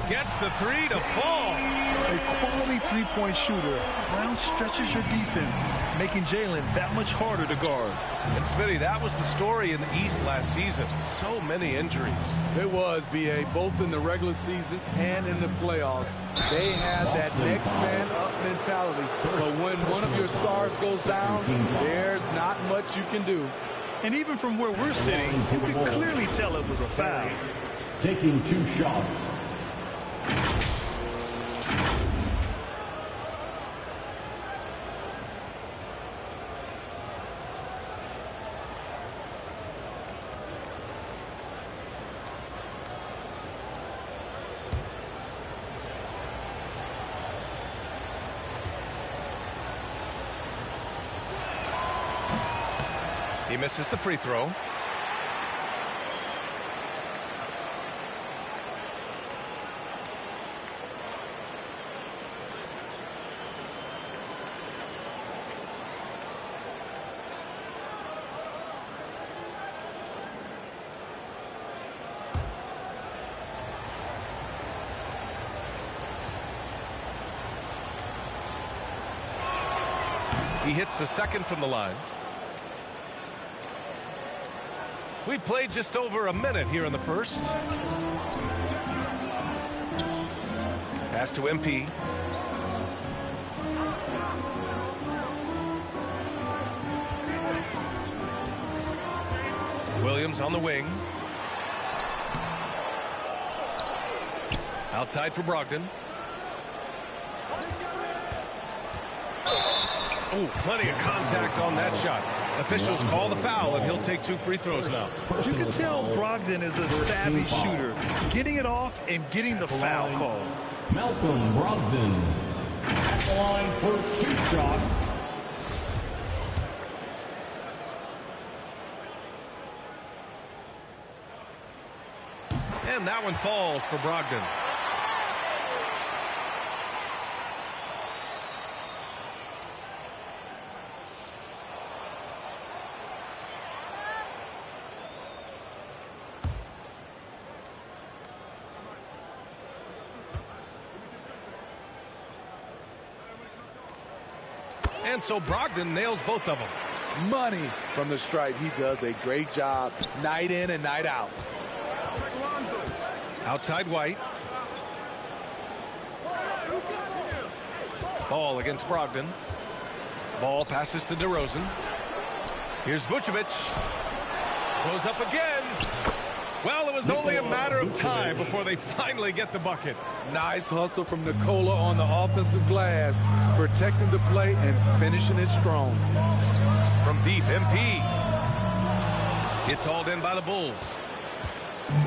Gets the 3 to fall. A quality three-point shooter. Brown stretches your defense, making Jalen that much harder to guard. And Smitty, that was the story in the East last season. So many injuries. It was, B.A., both in the regular season and in the playoffs. They had that next man up mentality. But when one of your stars goes down, there's not much you can do. And even from where we're sitting, you can clearly tell it was a foul. Taking 2 shots. He misses the free throw. He hits the second from the line. We played just over a minute here in the first. Pass to MP. Williams on the wing. Outside for Brogdon. Oh, plenty of contact on that shot. Officials call the foul, and he'll take 2 free throws now. You can tell Brogdon is a savvy shooter, getting it off and getting the foul call. Malcolm Brogdon at the line for 2 shots. And that one falls for Brogdon. And so Brogdon nails both of them. Money from the stripe. He does a great job night in and night out. Outside White. Ball against Brogdon. Ball passes to DeRozan. Here's Vucevic. Goes up again. Well, it was only a matter of time before they finally get the bucket. Nice hustle from Nikola on the offensive glass, protecting the play and finishing it strong. From deep, MP. It's hauled in by the Bulls.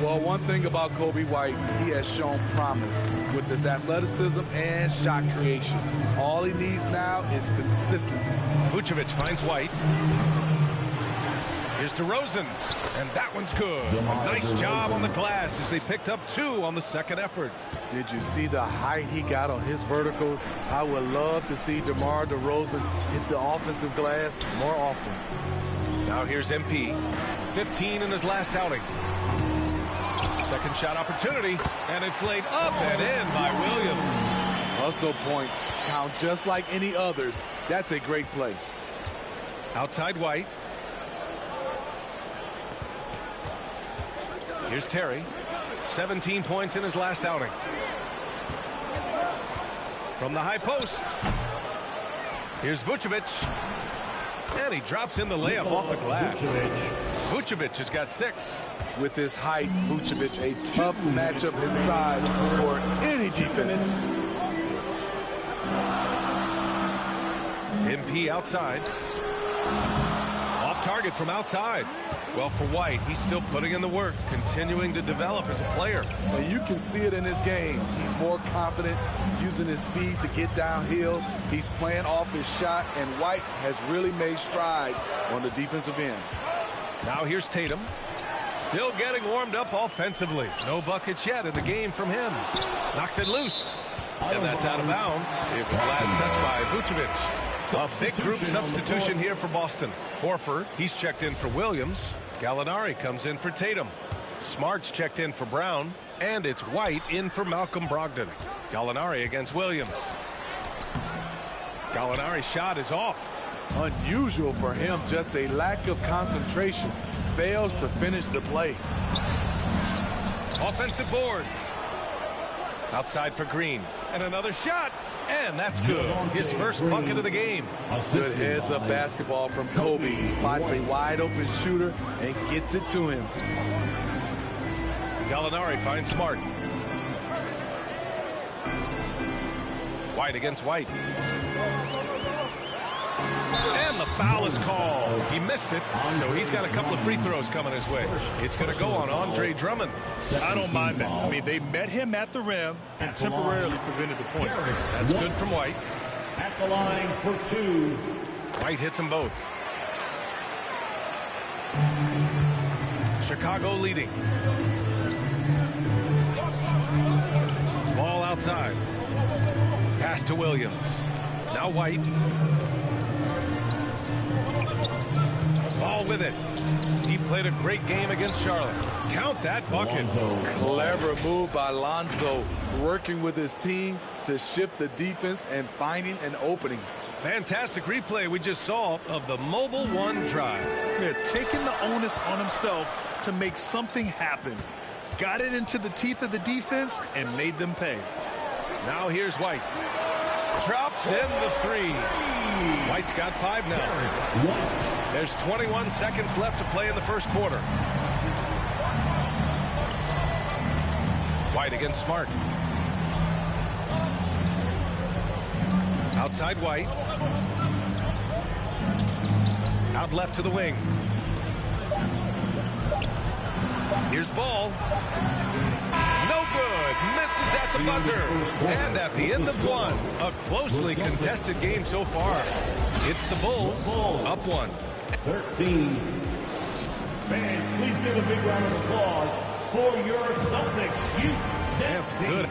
Well, one thing about Coby White, he has shown promise with his athleticism and shot creation. All he needs now is consistency. Vucevic finds White. Here's DeRozan, and that one's good. A nice job on the glass as they picked up 2 on the second effort. Did you see the height he got on his vertical? I would love to see DeMar DeRozan hit the offensive glass more often. Now here's MP, 15 in his last outing. Second shot opportunity, and it's laid up and in by Williams. Hustle points count just like any others. That's a great play. Outside White. Here's Terry, 17 points in his last outing. From the high post, here's Vucevic. And he drops in the layup off the glass. Vucevic has got 6. With his height, Vucevic, a tough matchup inside for any defense. MP outside. Off target from outside. Well, for White, he's still putting in the work, continuing to develop as a player. And you can see it in this game. He's more confident, using his speed to get downhill. He's playing off his shot, and White has really made strides on the defensive end. Now here's Tatum. Still getting warmed up offensively. No buckets yet in the game from him. Knocks it loose. And that's out of bounds. It was last touched by Vucevic. A big group substitution here for Boston. Horford, he's checked in for Williams. Gallinari comes in for Tatum. Smart's checked in for Brown. And it's White in for Malcolm Brogdon. Gallinari against Williams. Gallinari's shot is off. Unusual for him, just a lack of concentration. Fails to finish the play. Offensive board. Outside for Green. And another shot. And that's good. His first bucket of the game. Good heads-up basketball from Kobe. He spots a wide-open shooter and gets it to him. Gallinari finds Smart. White against White. And the foul is called. He missed it, so he's got a couple of free throws coming his way. It's going to go on Andre Drummond. I don't mind that. I mean, they met him at the rim and temporarily prevented the point. That's good from White. At the line for 2. White hits them both. Chicago leading. Ball outside. Pass to Williams. Now White. Ball with it. He played a great game against Charlotte. Count that bucket. Clever move by Lonzo, working with his team to shift the defense and finding an opening. Fantastic replay we just saw of the Mobile One drive. Yeah, taking the onus on himself to make something happen. Got it into the teeth of the defense and made them pay. Now here's White. Drops in the 3. White's got 5 now. There's 21 seconds left to play in the first quarter. White against Smart. Outside White. Out left to the wing. Here's Ball. No good. Misses at the buzzer. And at the end of one, a closely contested game so far. It's the Bulls up 1. 13. Fans, please give a big round of applause for your Celtics. That's good.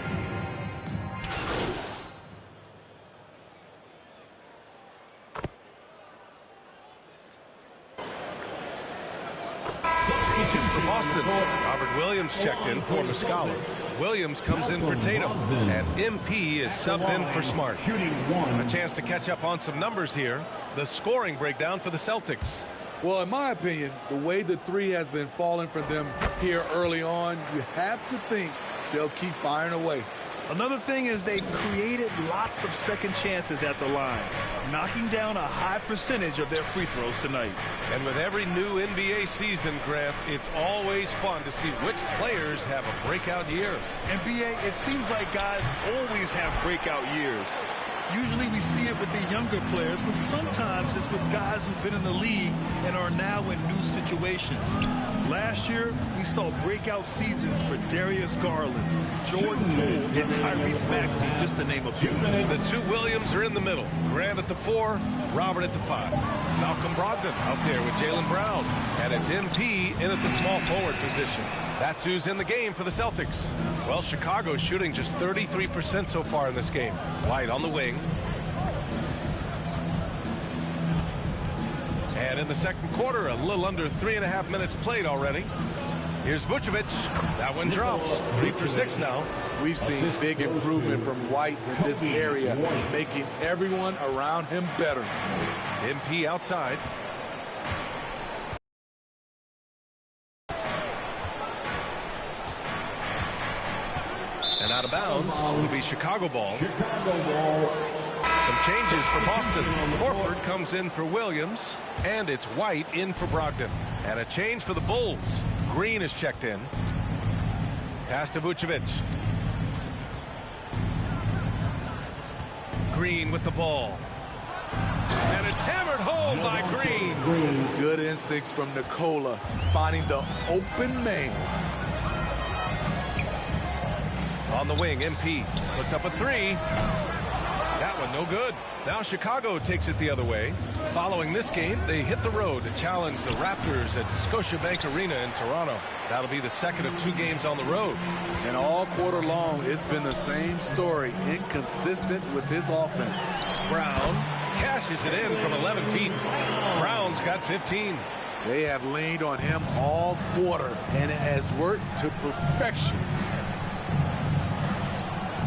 For Boston, Robert Williams checked in for Muscala. Williams comes in for Tatum, and MP is subbed in for Smart. A chance to catch up on some numbers here. The scoring breakdown for the Celtics. Well, in my opinion, the way the 3 has been falling for them here early on, you have to think they'll keep firing away. Another thing is they've created lots of second chances at the line, knocking down a high percentage of their free throws tonight. And with every new NBA season, Grant, it's always fun to see which players have a breakout year. NBA, it seems like guys always have breakout years. Usually we see it with the younger players, but sometimes it's with guys who've been in the league and are now in new situations. Last year, we saw breakout seasons for Darius Garland, Jordan Poole, and Tyrese Maxey, just to name a few. The 2 Williams are in the middle. Grant at the 4, Robert at the 5. Malcolm Brogdon out there with Jaylen Brown. And it's MP in at the small forward position. That's who's in the game for the Celtics. Well, Chicago's shooting just 33% so far in this game. White on the wing. And in the second quarter, a little under 3.5 minutes played already. Here's Vucevic. That one drops. 3 for 6 now. We've seen big improvement from White in this area, making everyone around him better. MP outside. And out of bounds, it'll be Chicago ball. Some changes for Boston. Horford comes in for Williams, and it's White in for Brogdon. And a change for the Bulls. Green is checked in. Pass to Vucevic. Green with the ball. And it's hammered home by Green. Good instincts from Nikola, finding the open man. On the wing, MP puts up a three. That one no good. Now Chicago takes it the other way. Following this game, they hit the road to challenge the Raptors at Scotiabank Arena in Toronto. That'll be the second of 2 games on the road. And all quarter long, it's been the same story. Inconsistent with his offense. Brown cashes it in from 11 feet. Brown's got 15. They have leaned on him all quarter, and it has worked to perfection.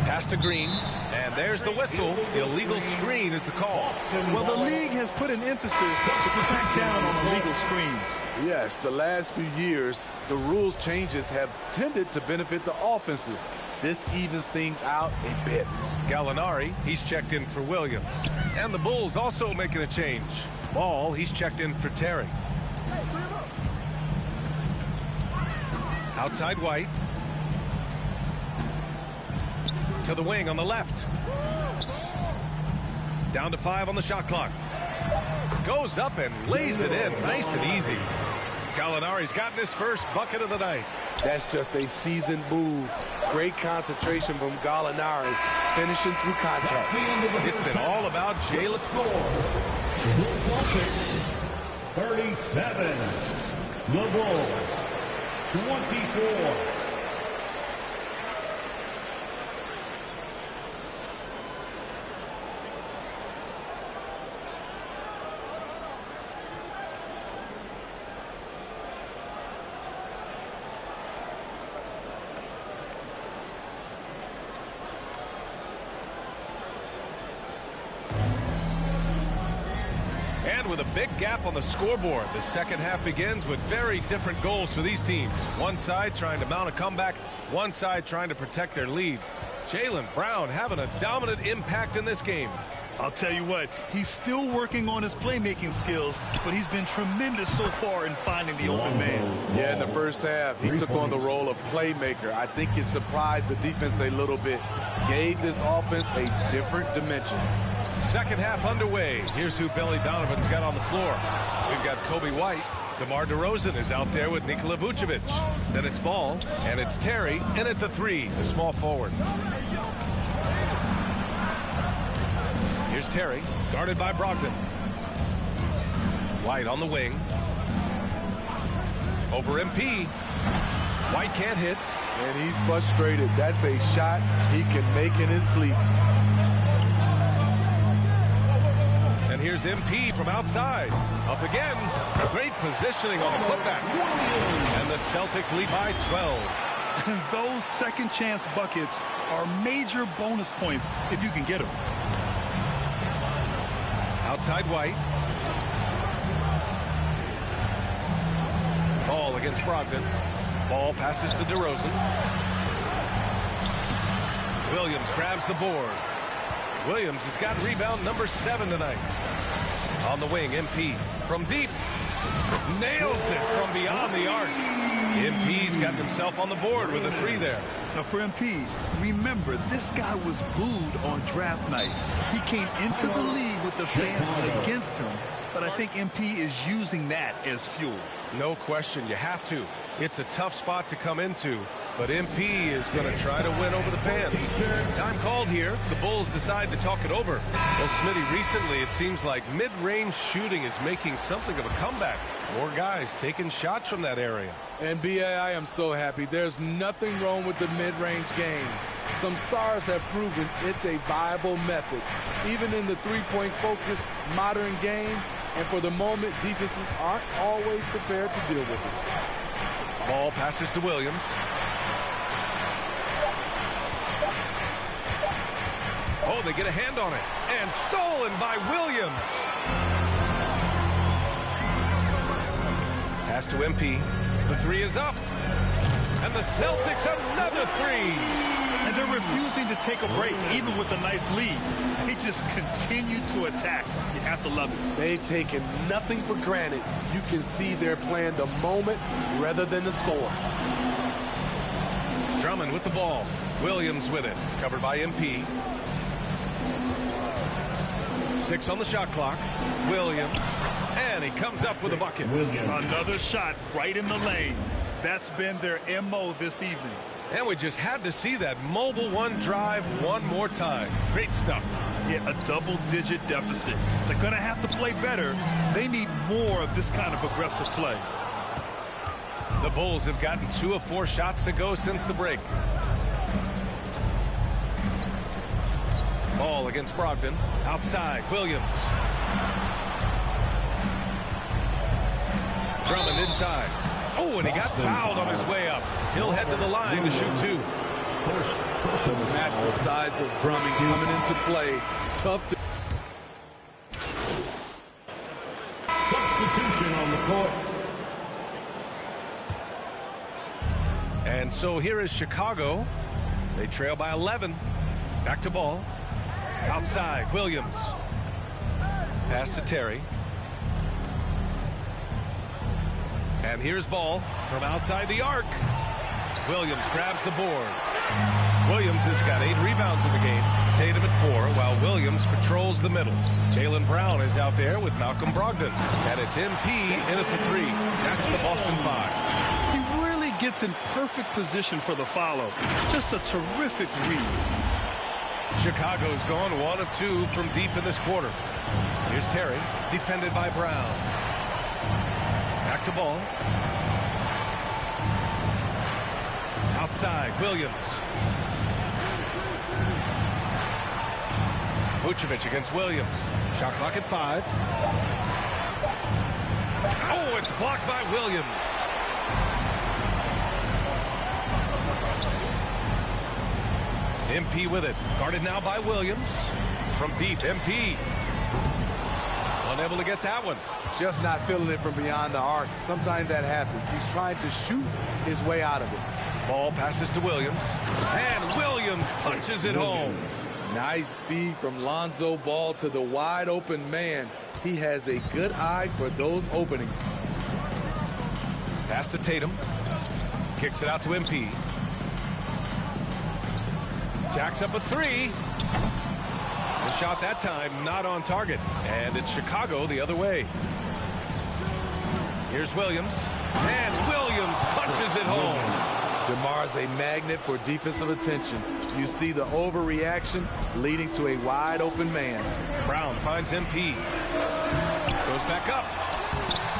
Pass to Green, and there's the whistle. Illegal screen is the call. Well, the league has put an emphasis to crack down on illegal screens. Yes, the last few years, the rules changes have tended to benefit the offenses. This evens things out a bit. Gallinari, he's checked in for Williams. And the Bulls also making a change. Ball, he's checked in for Terry. Outside White. To the wing on the left. Down to 5 on the shot clock. Goes up and lays it in nice and easy. Gallinari's gotten his first bucket of the night. That's just a seasoned move. Great concentration from Gallinari, finishing through contact. It's been all about Jalen. The Celtics, 37. The Bulls, 24. With a big gap on the scoreboard, the second half begins with very different goals for these teams. One side trying to mount a comeback, one side trying to protect their lead. Jaylen Brown having a dominant impact in this game. I'll tell you what, he's still working on his playmaking skills, but he's been tremendous so far in finding the open man. Yeah, in the first half, he took on the role of playmaker. I think it surprised the defense a little bit, gave this offense a different dimension. Second half underway. Here's who Billy Donovan's got on the floor. We've got Kobe White. DeMar DeRozan is out there with Nikola Vucevic. Then it's Ball, and it's Terry in at the 3, the small forward. Here's Terry, guarded by Brogdon. White on the wing. Over MP. White can't hit. And he's frustrated. That's a shot he can make in his sleep. And here's MP from outside. Up again. Great positioning on the putback. And the Celtics lead by 12. And those second chance buckets are major bonus points if you can get them. Outside White. Ball against Brogdon. Ball passes to DeRozan. Williams grabs the board. Williams has got rebound number 7 tonight. On the wing, MP from deep. Nails it from beyond the arc. MP's got himself on the board with a 3 there. Now for MP, remember, this guy was booed on draft night. He came into the league with the fans against him, but I think MP is using that as fuel. No question, you have to. It's a tough spot to come into, but MP is going to try to win over the fans. Time called here. The Bulls decide to talk it over. Well, Smitty, recently it seems like mid-range shooting is making something of a comeback. More guys taking shots from that area. NBA, I am so happy. There's nothing wrong with the mid-range game. Some stars have proven it's a viable method, even in the three-point focused modern game. And for the moment, defenses aren't always prepared to deal with it. Ball passes to Williams. Oh, they get a hand on it. And stolen by Williams. Pass to MP. The 3 is up. And the Celtics another 3. And they're refusing to take a break, even with a nice lead. They just continue to attack. You have to love it. They've taken nothing for granted. You can see they're playing the moment rather than the score. Drummond with the ball. Williams with it. Covered by MP. 6 on the shot clock. Williams. And he comes up with a bucket. Another shot right in the lane. That's been their MO this evening. And we just had to see that mobile one drive one more time. Great stuff. Yeah, a double-digit deficit. They're going to have to play better. They need more of this kind of aggressive play. The Bulls have gotten 2 of 4 shots to go since the break. Ball against Brogdon. Outside, Williams. Drummond inside. Oh, and he got fouled on his way up. He'll head to the line to shoot 2. The massive size of Drummond coming into play. Tough to... Substitution on the court. And so here is Chicago. They trail by 11. Back to ball. Outside, Williams. Pass to Terry. And here's ball from outside the arc. Williams grabs the board. Williams has got 8 rebounds in the game. Tatum at 4, while Williams patrols the middle. Jaylen Brown is out there with Malcolm Brogdon. And it's MP in at the 3. That's the Boston 5. He really gets in perfect position for the follow. Just a terrific read. Chicago's gone 1 of 2 from deep in this quarter. Here's Terry, defended by Brown. Back to ball. Outside, Williams. Vucevic against Williams. Shot clock at 5. Oh, it's blocked by Williams. MP with it. Guarded now by Williams. From deep, MP. Unable to get that one. Just not feeling it from beyond the arc. Sometimes that happens. He's trying to shoot his way out of it. Ball passes to Williams. And Williams punches it home. Nice speed from Lonzo Ball to the wide open man. He has a good eye for those openings. Pass to Tatum. Kicks it out to MP. Jacks up a 3. The shot that time not on target. And it's Chicago the other way. Here's Williams. And Williams punches it home. DeMar's a magnet for defensive attention. You see the overreaction leading to a wide open man. Brown finds MP. Goes back up.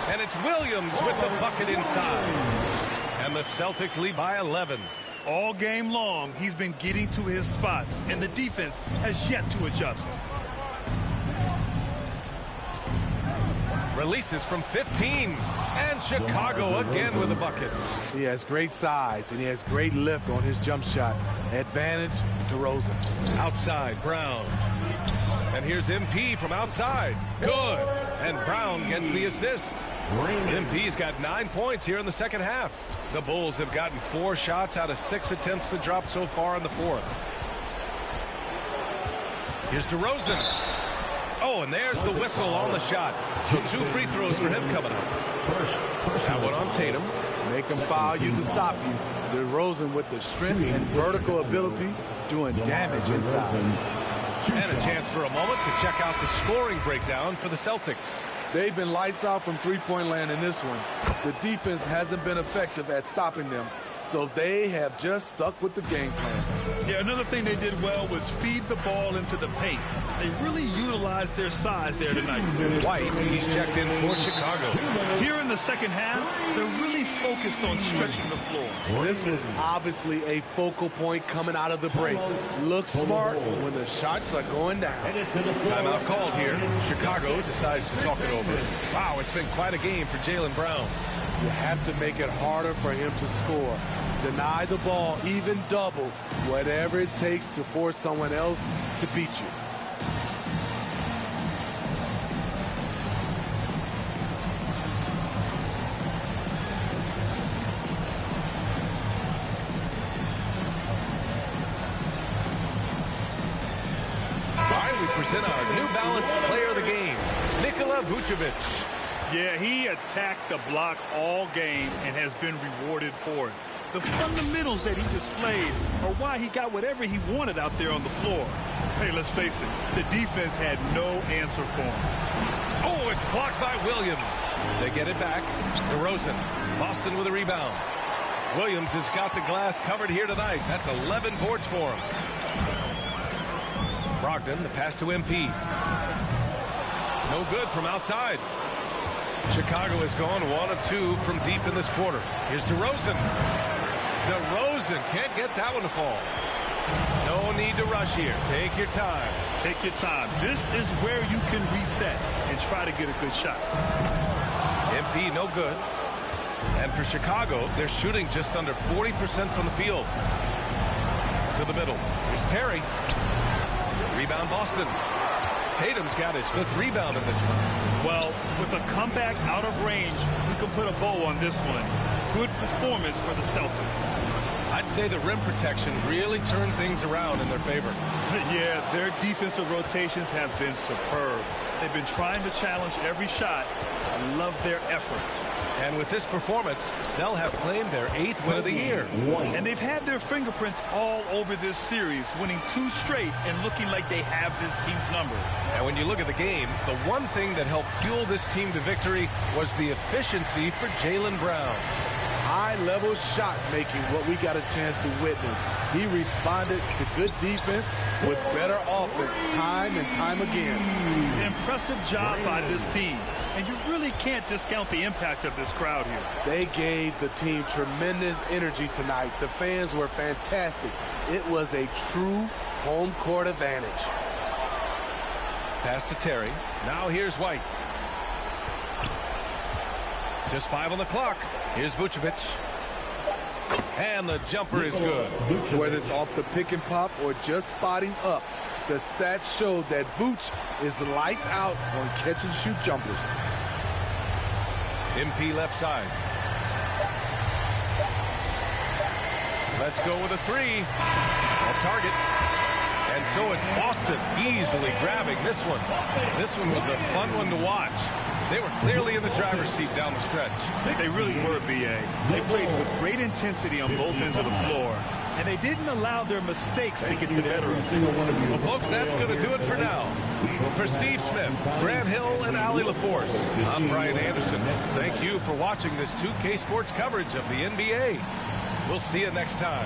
And it's Williams with the bucket inside. And the Celtics lead by 11. All game long, he's been getting to his spots, and the defense has yet to adjust. Releases from 15. And Chicago again with a bucket. He has great size, and he has great lift on his jump shot. Advantage to Rosen. Outside, Brown. And here's MP from outside. Good. And Brown gets the assist. MP's got 9 points here in the second half. The Bulls have gotten 4 shots out of 6 attempts to drop so far in the fourth. Here's DeRozan. Oh, and there's the whistle on the shot. So 2 free throws for him coming up. That one on Tatum. Make him foul you to stop you. DeRozan with the strength and vertical ability doing damage inside. And a chance for a moment to check out the scoring breakdown for the Celtics. They've been lights out from three-point land in this one. The defense hasn't been effective at stopping them, so they have just stuck with the game plan. Yeah, another thing they did well was feed the ball into the paint. They really utilized their size there tonight. White, he's checked in for Chicago. Here in the second half, they're really focused on stretching the floor. This was obviously a focal point coming out of the break. Look smart when the shots are going down. Timeout called here. Chicago decides to talk it over. Wow, it's been quite a game for Jaylen Brown. You have to make it harder for him to score. Deny the ball, even double, whatever it takes to force someone else to beat you. brings in our New Balance player of the game, Nikola Vucevic. Yeah, he attacked the block all game and has been rewarded for it. The fundamentals that he displayed are why he got whatever he wanted out there on the floor. Hey, let's face it, the defense had no answer for him. Oh, it's blocked by Williams. They get it back. DeRozan. Boston with a rebound. Williams has got the glass covered here tonight. That's 11 boards for him. Brogdon, the pass to MP. No good from outside. Chicago has gone 1 of 2 from deep in this quarter. Here's DeRozan. DeRozan can't get that one to fall. No need to rush here. Take your time. Take your time. This is where you can reset and try to get a good shot. MP no good. And for Chicago, they're shooting just under 40% from the field. To the middle. Here's Terry. Rebound Boston. Tatum's got his 5th rebound in this one. Well, with a comeback out of range, we can put a bow on this one. Good performance for the Celtics. I'd say the rim protection really turned things around in their favor. Yeah, their defensive rotations have been superb. They've been trying to challenge every shot. I love their effort. And with this performance, they'll have claimed their 8th win of the year. And they've had their fingerprints all over this series, winning 2 straight and looking like they have this team's number. And when you look at the game, the one thing that helped fuel this team to victory was the efficiency for Jaylen Brown. High-level shot making, what we got a chance to witness. He responded to good defense with better offense time and time again. Impressive job by this team. And you really can't discount the impact of this crowd here. They gave the team tremendous energy tonight. The fans were fantastic. It was a true home court advantage. Pass to Terry. Now here's White. Just 5 on the clock. Here's Vucevic. And the jumper is good. Whether it's off the pick and pop or just spotting up, the stats show that Vooch is lights out on catch and shoot jumpers. MP left side. Let's go with a 3. Off target. And so it's Boston easily grabbing this one. This one was a fun one to watch. They were clearly in the driver's seat down the stretch. They really were, B.A. They played with great intensity on both ends of the floor, and they didn't allow their mistakes to get the better of them. Well, folks, that's going to do it for now. For Steve Smith, Grant Hill, and Allie LaForce, I'm Brian Anderson. Thank you for watching this 2K Sports coverage of the NBA. We'll see you next time.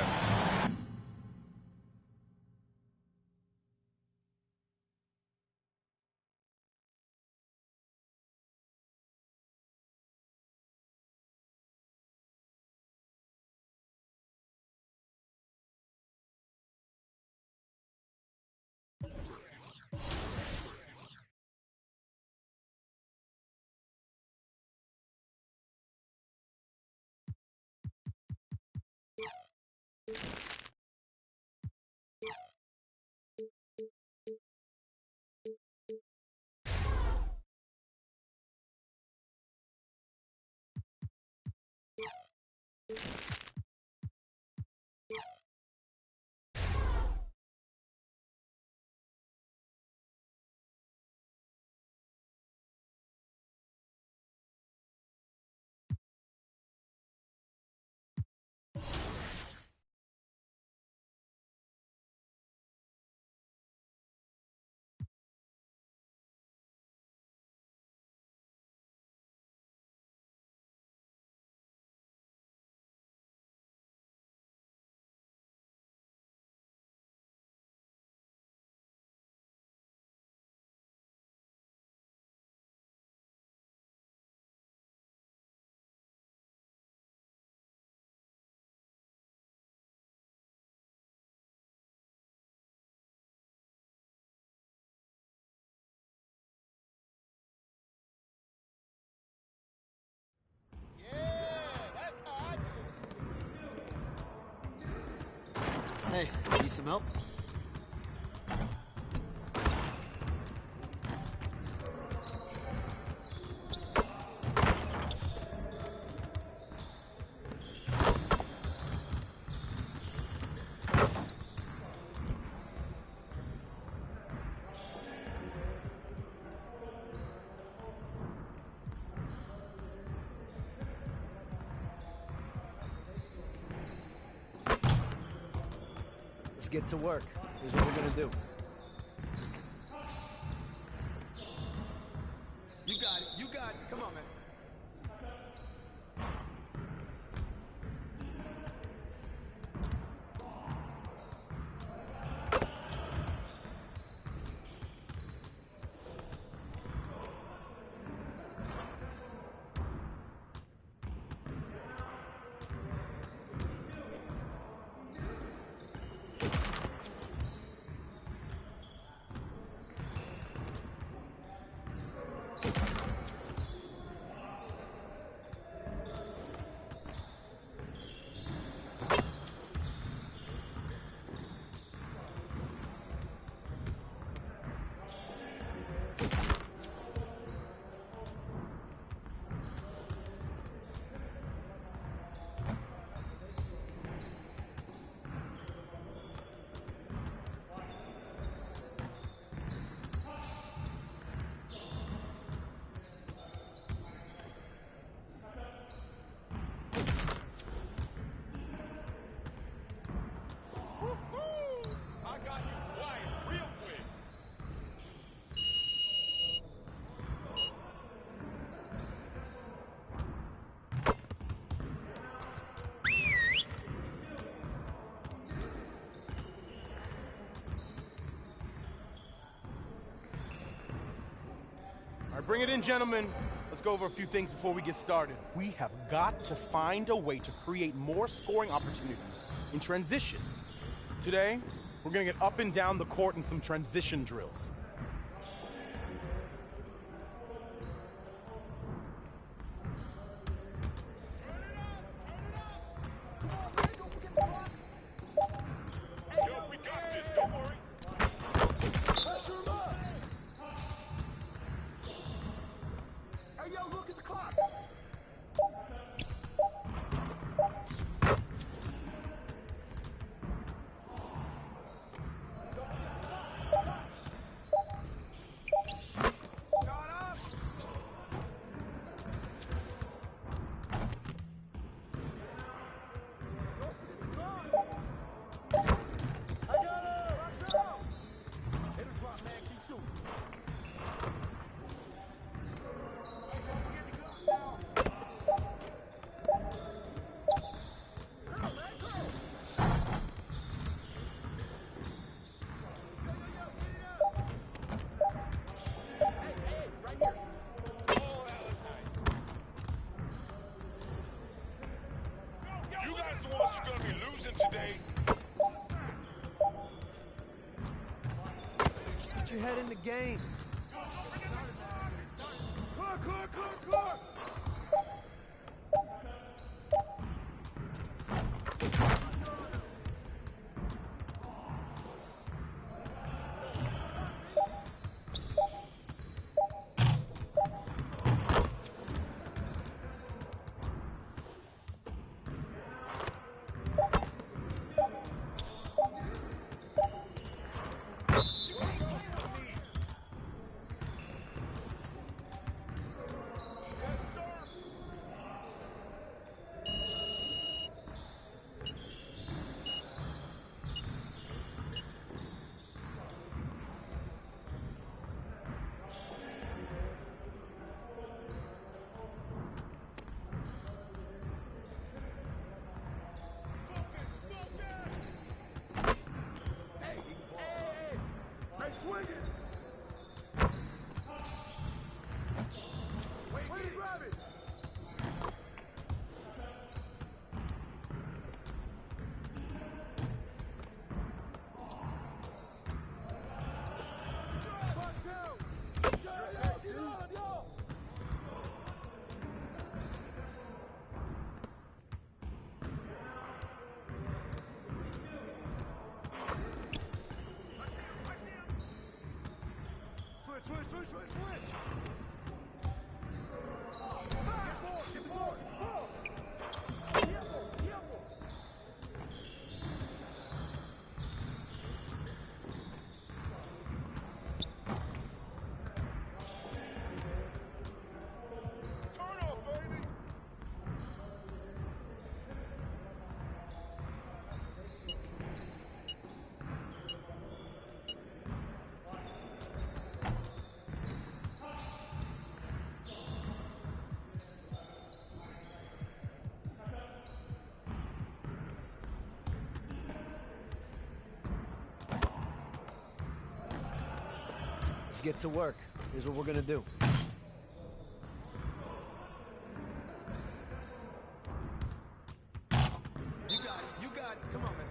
Hey, need some help? get to work. Here's what we're going to do. You got it. You got it. Come on, man. All right, bring it in, gentlemen. Let's go over a few things before we get started. We have got to find a way to create more scoring opportunities in transition. Today, we're going to get up and down the court in some transition drills. Get your head in the game. Court. Swing it! Wait, grab it! Switch! Get the ball! Turn off, baby! get to work. Here's what we're going to do. You got it. You got it. Come on, man.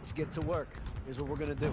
Let's get to work. Here's what we're going to do.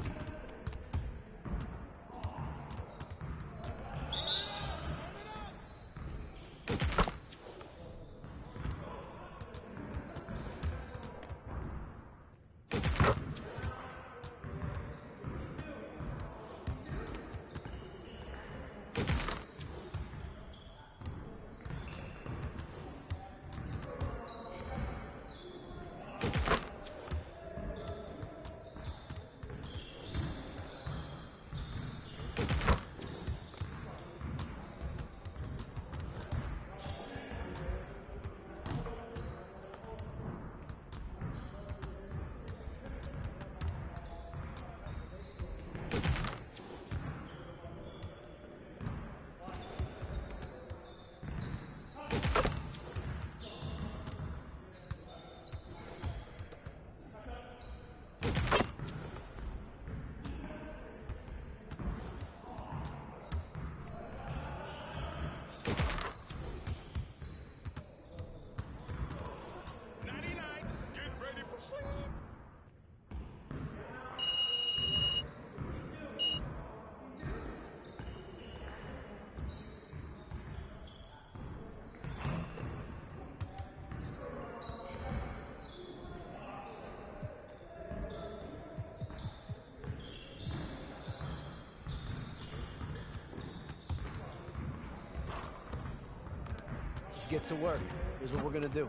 Let's get to work. Here's what we're going to do.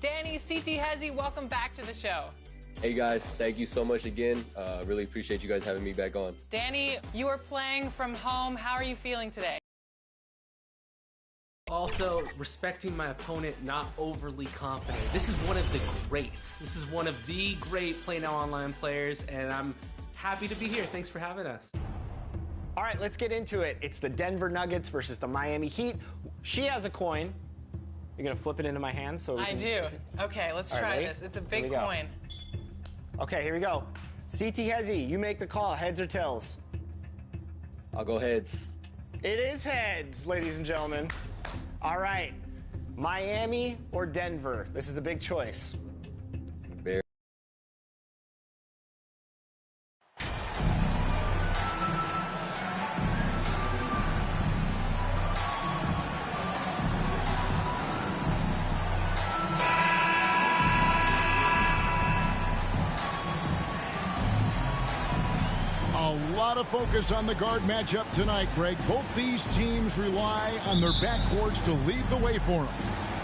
Danny, CT Hezzy, welcome back to the show. Hey guys, thank you so much again. Really appreciate you guys having me back on. Danny, you are playing from home. How are you feeling today? Also, respecting my opponent, not overly confident. This is one of the greats. This is one of the great Play Now Online players, and I'm happy to be here. Thanks for having us. All right, let's get into it. It's the Denver Nuggets versus the Miami Heat. She has a coin. You're going to flip it into my hand? I do. Okay, let's try this. It's a big coin. Okay, here we go. CT Hezzy, you make the call. Heads or tails? I'll go heads. It is heads, ladies and gentlemen. All right, Miami or Denver? This is a big choice. A lot of focus on the guard matchup tonight, Greg. Both these teams rely on their backcourts to lead the way for them.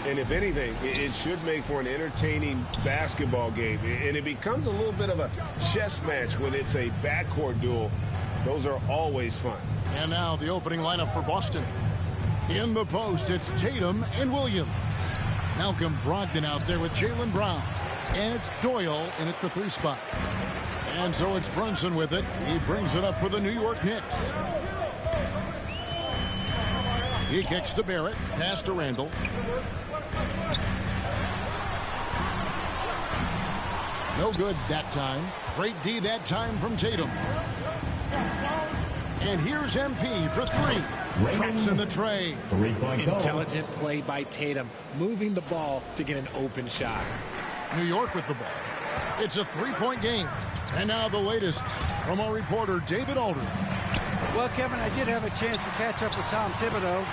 And if anything, it should make for an entertaining basketball game. And it becomes a little bit of a chess match when it's a backcourt duel. Those are always fun. And now the opening lineup for Boston. In the post, it's Tatum and Williams. Malcolm Brogdon out there with Jaylen Brown. And it's Doyle in at the 3 spot. And so it's Brunson with it. He brings it up for the New York Knicks. He kicks to Barrett. Pass to Randall. No good that time. Great D that time from Tatum. And here's MP for 3. Traps in the tray. Intelligent play by Tatum, moving the ball to get an open shot. New York with the ball. It's a 3-point game. And now the latest from our reporter, David Aldridge. Well, Kevin, I did have a chance to catch up with Tom Thibodeau.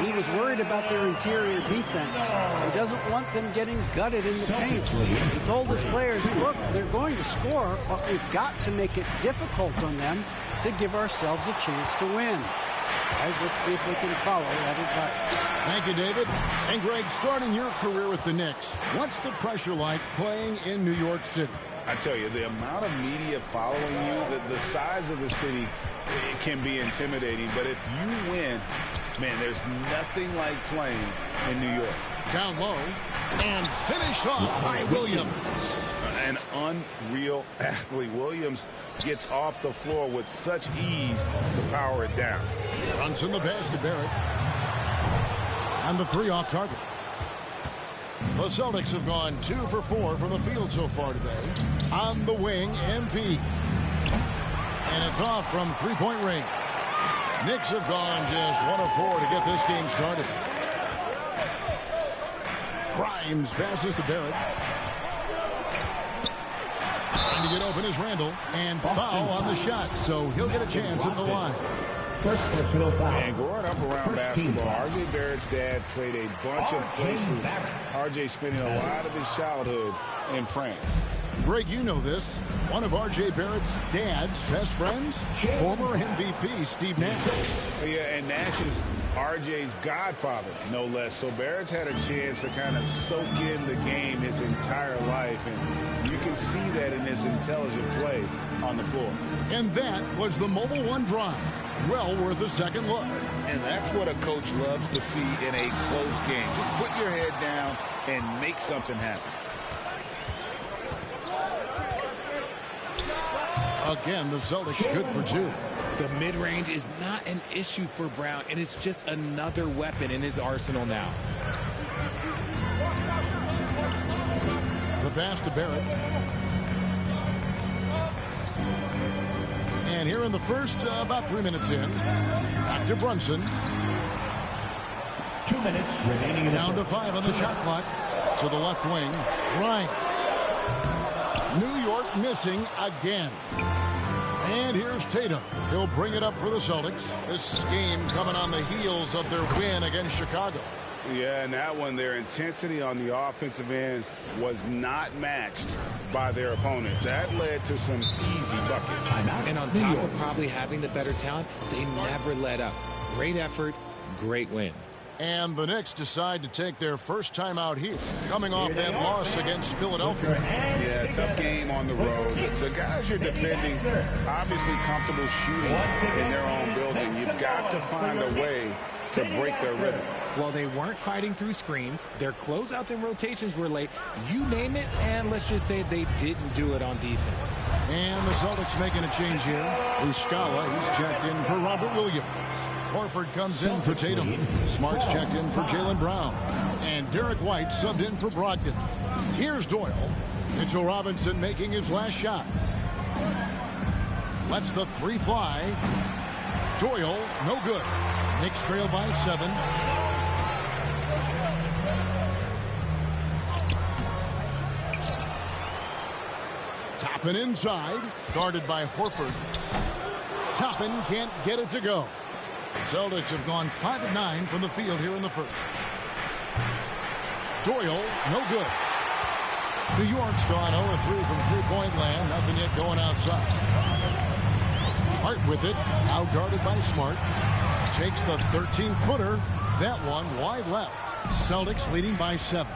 He was worried about their interior defense. He doesn't want them getting gutted in the paint. He told his players, look, they're going to score, but we've got to make it difficult on them to give ourselves a chance to win. Guys, let's see if we can follow that advice. Thank you, David. And Greg, starting your career with the Knicks, what's the pressure like playing in New York City? I tell you, the amount of media following you, the size of the city, it can be intimidating. But if you win, man, there's nothing like playing in New York. Down low and finished off by Williams. An unreal athlete. Williams gets off the floor with such ease to power it down. Brunson the pass to Barrett. And the 3 off target. The Celtics have gone 2 for 4 from the field so far today. On the wing, MP. And it's off from 3-point range. Knicks have gone just 1 of 4 to get this game started. Grimes passes to Barrett. Trying to get open is Randall. And foul on the shot, so he'll get a chance at the line. And growing up around basketball, R.J. Barrett's dad played a bunch of places. R.J. spending a lot of his childhood in France. Greg, you know this. One of R.J. Barrett's dad's best friends, former MVP Steve Nash. Yeah, and Nash is R.J.'s godfather, no less. So Barrett's had a chance to kind of soak in the game his entire life, and you can see that in his intelligent play on the floor. And that was the Mobile One drive. Well worth a second look. And that's what a coach loves to see in a close game. Just put your head down and make something happen. Again, the Celtics good for 2. The mid-range is not an issue for Brown, and it's just another weapon in his arsenal now. The pass to Barrett. And here in the first, about 3 minutes in, back to Brunson. 2 minutes remaining. Down to 5 on the shot clock. To the left wing, Grimes. New York missing again. And here's Tatum. He'll bring it up for the Celtics. This game coming on the heels of their win against Chicago. Yeah, and that one, their intensity on the offensive end was not matched by their opponent. That led to some easy buckets. And on top of probably having the better talent, they never let up. Great effort, great win. And the Knicks decide to take their first time out here, coming off that loss against Philadelphia. Yeah, tough game on the road. The guys you're defending, obviously comfortable shooting in their own building. You've got to find a way to break their rhythm. Well, they weren't fighting through screens. Their closeouts and rotations were late. You name it, and let's just say they didn't do it on defense. And the Celtics making a change here. Muscala, he's checked in for Robert Williams. Horford comes in for Tatum. Smart's checked in for Jaylen Brown. And Derek White subbed in for Brogdon. Here's Doyle. Mitchell Robinson making his last shot. Lets the three fly. Doyle, no good. Knicks trail by 7. Toppin inside, guarded by Horford. Toppin can't get it to go. Celtics have gone 5 of 9 from the field here in the first. Doyle, no good. New York's gone 0 of 3 from three-point land. Nothing yet going outside. Hart with it, now guarded by Smart. Takes the 13-footer. That one wide left. Celtics leading by 7.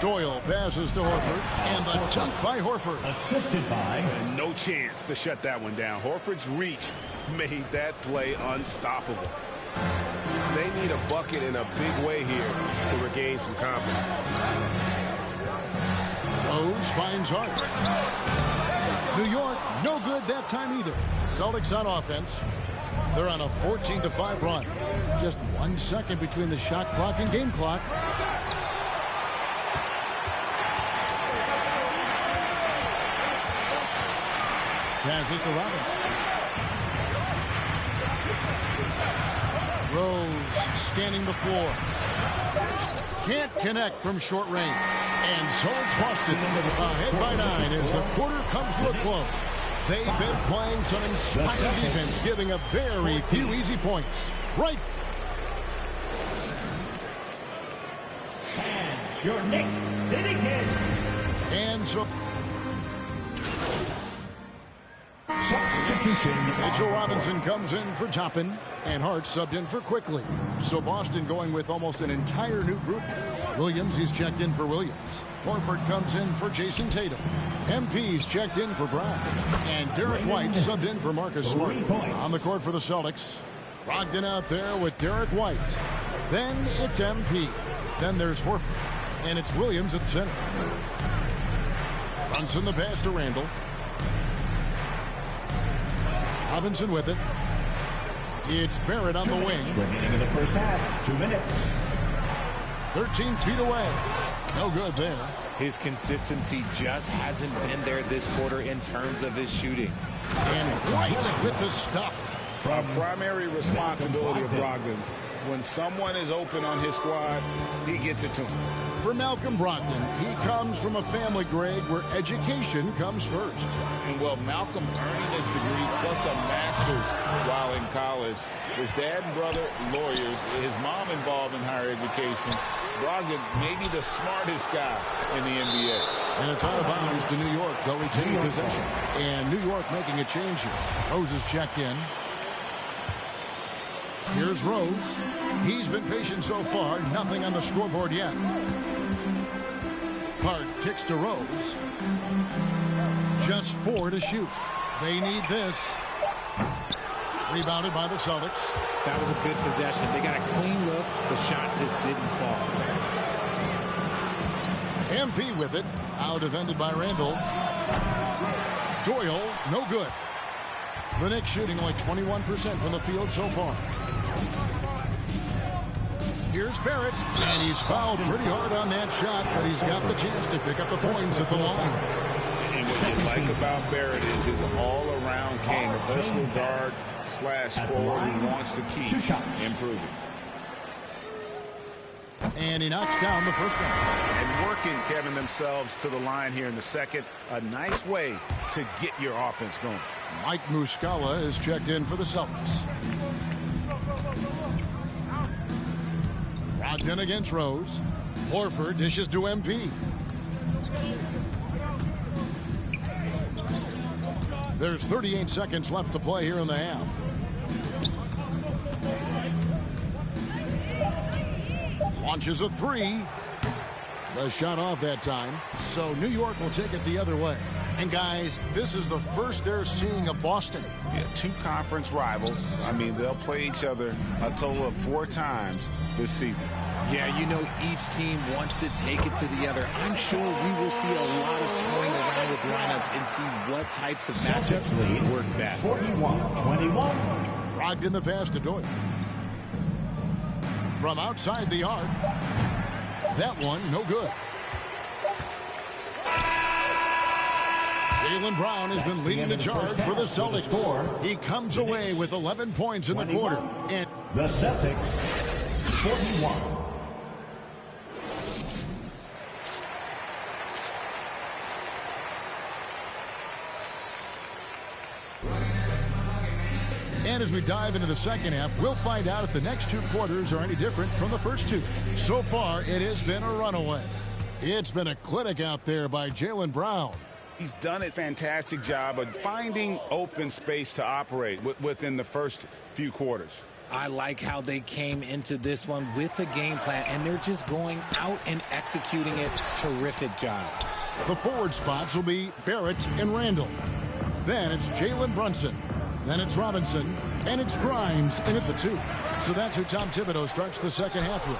Doyle passes to Horford, and the dunk by Horford. Assisted by. And no chance to shut that one down. Horford's reach made that play unstoppable. They need a bucket in a big way here to regain some confidence. Rose finds Hart. New York, no good that time either. Celtics on offense. They're on a 14-5 run. Just 1 second between the shot clock and game clock. Passes to Robinson. Rose scanning the floor. Can't connect from short range. And so it's Boston ahead by 9 as the quarter comes to a close. They've been playing some inspired defense, giving up very few easy points. Right. And your Knicks City Kid. And so substitution. Mitchell Robinson comes in for Toppin, and Hart subbed in for Quickly. So Boston going with almost an entire new group. Williams, he's checked in for Williams. Horford comes in for Jason Tatum. MP's checked in for Brown. And Derek White subbed in for Marcus Smart. On the court for the Celtics. Brogdon out there with Derek White. Then it's MP. Then there's Horford. And it's Williams at center. Brunson the pass to Randall. Robinson with it. It's Barrett on the wing. Remaining in the first half, 2 minutes. 13 feet away. No good there. His consistency just hasn't been there this quarter in terms of his shooting. And White with the stuff. A primary responsibility of Brogdon's. When someone is open on his squad, he gets it to him. For Malcolm Brogdon, he comes from a family, Greg, where education comes first. And well, Malcolm earning his degree plus a master's while in college. His dad and brother, lawyers. His mom involved in higher education. Brogdon may be the smartest guy in the NBA. And it's out of bounds to New York. They'll retain possession. And New York making a change here. Rose is checked in. Here's Rose. He's been patient so far. Nothing on the scoreboard yet. Hart kicks to Rose. Just 4 to shoot. They need this. Rebounded by the Celtics. That was a good possession. They got a clean look. The shot just didn't fall. MP with it. Out defended by Randall. Doyle, no good. The Knicks shooting only 21% from the field so far. Here's Barrett, and he's fouled pretty hard on that shot, but he's got the chance to pick up the points at the line. And what you like about Barrett is his all-around game, a versatile guard / forward who wants to keep improving. And he knocks down the first one. And working, Kevin, themselves to the line here in the second. A nice way to get your offense going. Mike Muscala is checked in for the Celtics. Brogdon against Rose. Horford dishes to MP. There's 38 seconds left to play here in the half. Launches a three. The shot off that time. So New York will take it the other way. And guys, this is the first they're seeing of Boston. Yeah, 2 conference rivals. I mean, they'll play each other a total of 4 times this season. Yeah, you know each team wants to take it to the other. I'm sure we will see a lot of toying around with lineups and see what types of matchups work best. 41-21. Brogdon the pass to Doyle. From outside the arc. That one, no good. Jaylen Brown has been leading the charge for the Celtics. He comes away with 11 points in the quarter. And the Celtics, 41. And as we dive into the second half, we'll find out if the next 2 quarters are any different from the first 2. So far, it has been a runaway. It's been a clinic out there by Jaylen Brown. He's done a fantastic job of finding open space to operate within the first few quarters. I like how they came into this one with a game plan, and they're just going out and executing it. Terrific job. The forward spots will be Barrett and Randall. Then it's Jalen Brunson. Then it's Robinson, and it's Grimes in at the 2. So that's who Tom Thibodeau starts the second half with.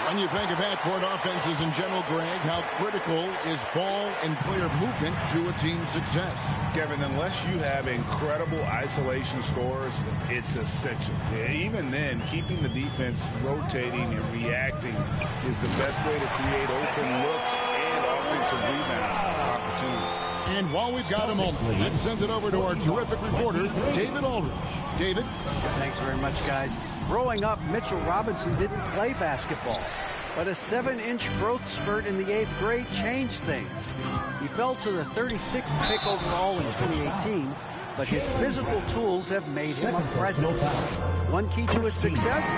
When you think of half-court offenses in general, Greg, how critical is ball and player movement to a team's success? Kevin, unless you have incredible isolation scores, it's essential. Yeah, even then, keeping the defense rotating and reacting is the best way to create open looks and offensive rebound opportunities. And while we've got a moment, let's send it over to our terrific reporter, David Aldridge. David? Thanks very much, guys. Growing up, Mitchell Robinson didn't play basketball, but a 7-inch growth spurt in the 8th grade changed things. He fell to the 36th pick overall in 2018, but his physical tools have made him a presence. One key to his success,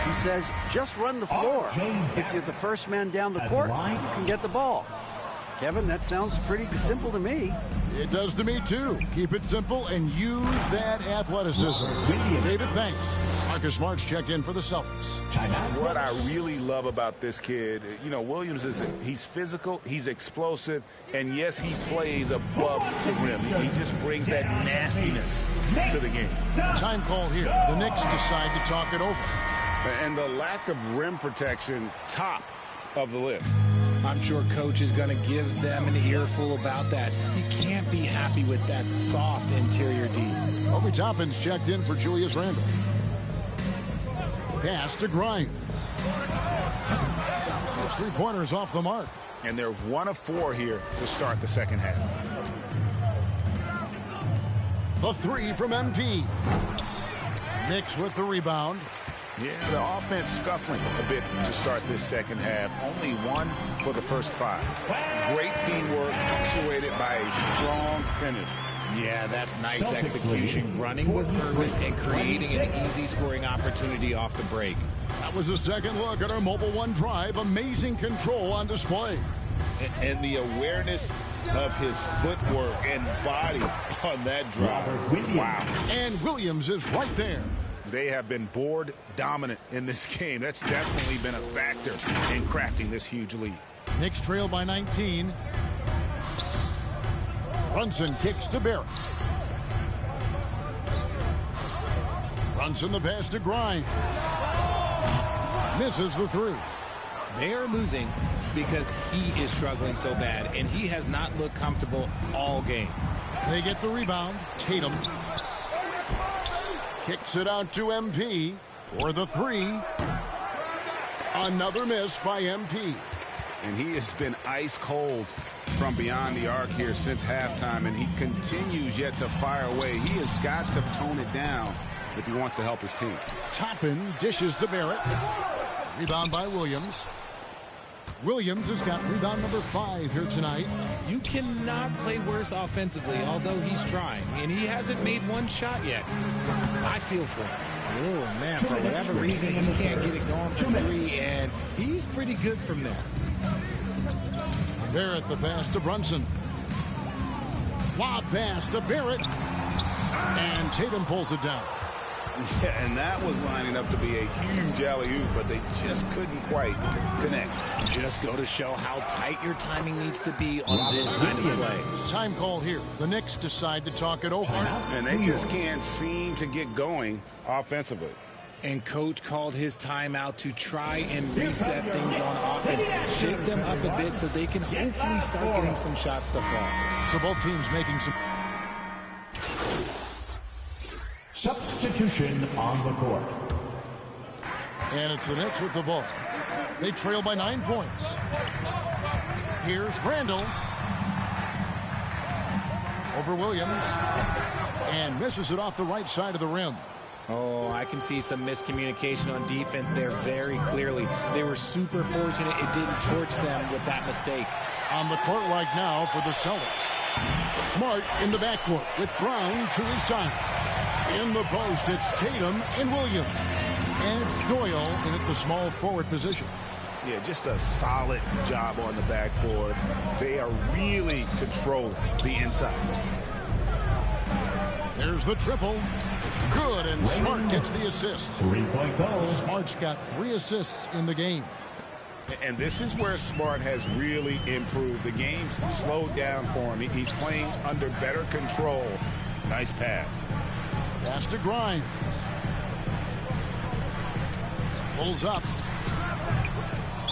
he says, just run the floor. If you're the first man down the court, you can get the ball. Kevin, that sounds pretty simple to me. It does to me, too. Keep it simple and use that athleticism. David, thanks. Marcus Smart's checked in for the Celtics. What I really love about this kid, you know, Williams he's physical, he's explosive, and yes, he plays above the rim. He just brings that nastiness to the game. Time call here. The Knicks decide to talk it over. And the lack of rim protection, top of the list. I'm sure Coach is going to give them an earful about that. He can't be happy with that soft interior D. Obi Toppin's checked in for Julius Randle. Pass to Grimes. Those 3-pointers off the mark. And they're 1 of 4 here to start the second half. The 3 from MP. Knicks with the rebound. Yeah, the offense scuffling a bit to start this second half. Only 1 for the first 5. Great teamwork, punctuated by a strong finish. Yeah, that's nice execution, running with purpose and creating an easy scoring opportunity off the break. That was a second look at our Mobile One drive. Amazing control on display. And the awareness of his footwork and body on that drive. Wow. And Williams is right there. They have been board dominant in this game. That's definitely been a factor in crafting this huge lead. Knicks trail by 19. Brunson kicks to Barrett. Brunson the pass to Grimes. Misses the 3. They are losing because he is struggling so bad, and he has not looked comfortable all game. They get the rebound. Tatum kicks it out to MP for the 3. Another miss by MP. And he has been ice cold from beyond the arc here since halftime, and he continues yet to fire away. He has got to tone it down if he wants to help his team. Toppin dishes to Barrett. Rebound by Williams. Williams has got rebound number 5 here tonight. You cannot play worse offensively, although he's trying, and he hasn't made one shot yet. I feel for him. Oh, man, for whatever reason, he can't get it going for 3, and he's pretty good from there. Barrett the pass to Brunson. Lob pass to Barrett. And Tatum pulls it down. Yeah, and that was lining up to be a huge alley-oop, but they just couldn't quite connect. Just go to show how tight your timing needs to be on this kind of play. Time call here. The Knicks decide to talk it over. And they just can't seem to get going offensively. And coach called his timeout to try and reset things on offense, shake them up a bit so they can hopefully start getting some shots to fall. So both teams making some... Substitution on the court. And it's the Knicks with the ball. They trail by 9 points. Here's Randall. Over Williams. And misses it off the right side of the rim. Oh, I can see some miscommunication on defense there very clearly. They were super fortunate it didn't torch them with that mistake. On the court right now for the Celtics. Smart in the backcourt with Brown to his side. In the post, it's Tatum and Williams. And it's Doyle in at the small forward position. Yeah, just a solid job on the backboard. They are really controlling the inside. There's the triple. Good, and Smart gets the assist. 3-point goal. Smart's got 3 assists in the game. And this is where Smart has really improved. The game's slowed down for him. He's playing under better control. Nice pass. Pass to Grimes. Pulls up.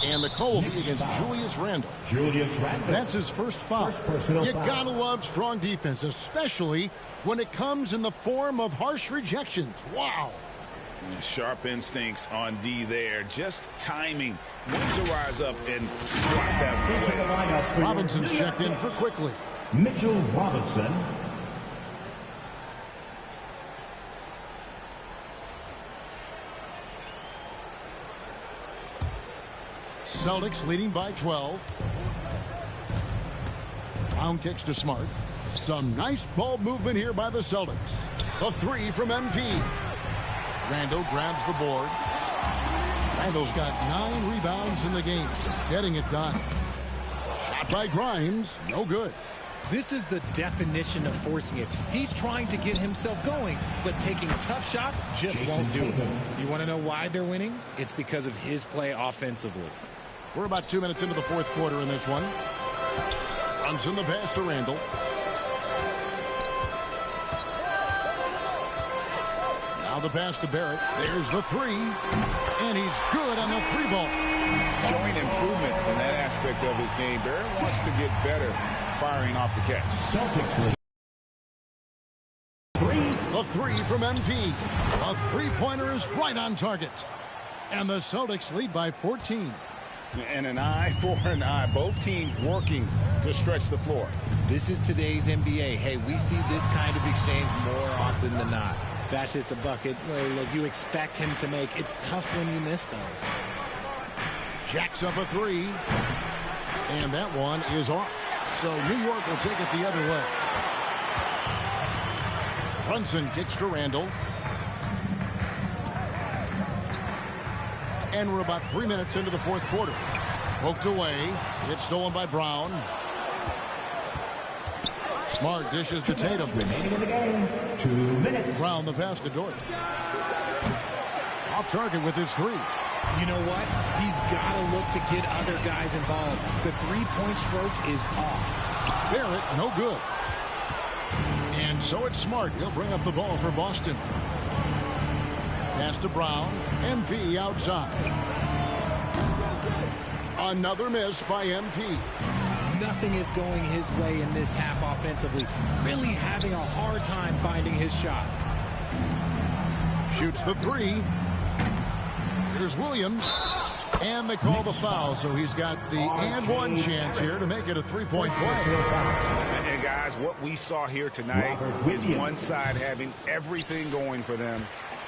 And the call will be against Julius Randle. That's his first foul. You gotta love strong defense, especially when it comes in the form of harsh rejections. Wow. Sharp instincts on D there. Just timing. When to rise up and swat that away. Robinson's checked in for quickly. Mitchell Robinson. Celtics leading by 12. Brown kicks to Smart. Some nice ball movement here by the Celtics. A 3 from MP. Randall grabs the board. Randall's got 9 rebounds in the game. Getting it done. Shot by Grimes. No good. This is the definition of forcing it. He's trying to get himself going, but taking tough shots just won't do it. You want to know why they're winning? It's because of his play offensively. We're about 2 minutes into the fourth quarter in this one. Brunson the pass to Randall. Now the pass to Barrett. There's the 3. And he's good on the 3 ball. Showing improvement in that aspect of his game. Barrett wants to get better firing off the catch. Celtics. The 3 from MP. A 3-pointer is right on target. And the Celtics lead by 14. And an eye for an eye. Both teams working to stretch the floor. This is today's NBA. Hey, we see this kind of exchange more often than not. That's just a bucket. Look, you expect him to make. It's tough when you miss those. Jacks up a 3. And that one is off. So New York will take it the other way. Brunson kicks to Randall. And we're about 3 minutes into the fourth quarter. Poked away. It's stolen by Brown. Smart dishes to Tatum. Remaining in the game. 2 minutes. Brown the pass to Dort. Off target with his 3. You know what? He's got to look to get other guys involved. The 3-point stroke is off. Barrett, no good. And so it's Smart. He'll bring up the ball for Boston. Pass to Brown. MP outside. Another miss by MP. Nothing is going his way in this half offensively. Really having a hard time finding his shot. Shoots the 3. Here's Williams. And they call the foul, so he's got the and one chance here to make it a 3-point play. And guys, what we saw here tonight is one side having everything going for them.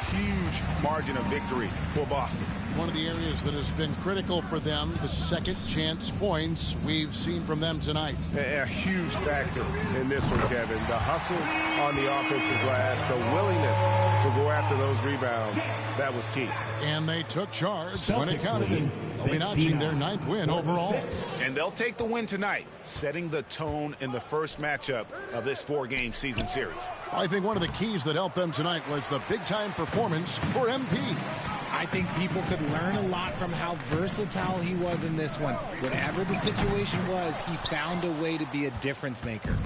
Huge margin of victory for Boston. One of the areas that has been critical for them, the second chance points we've seen from them tonight. A huge factor in this one, Kevin. The hustle on the offensive glass, the willingness to go after after those rebounds, that was key. And they took charge when it counted, and they'll be notching their 9th win overall. And they'll take the win tonight, setting the tone in the first matchup of this 4-game season series. I think one of the keys that helped them tonight was the big-time performance for MP. I think people could learn a lot from how versatile he was in this one. Whatever the situation was, he found a way to be a difference maker.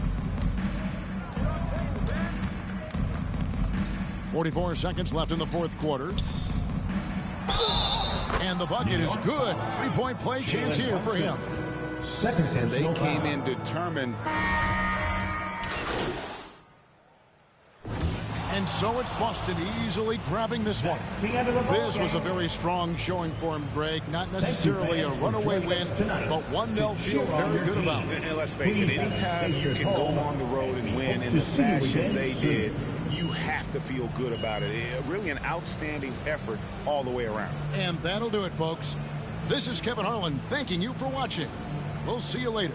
44 seconds left in the 4th quarter. And the bucket is good. 3-point play chance here for him. And they came in determined. And so it's Boston easily grabbing this one. This was a very strong showing for him, Greg. Not necessarily a runaway win, but one they'll feel very good about. And let's face it, anytime you can go on the road and win in the fashion they did, you have to feel good about it. Really an outstanding effort all the way around. And that'll do it, folks. This is Kevin Harlan thanking you for watching. We'll see you later.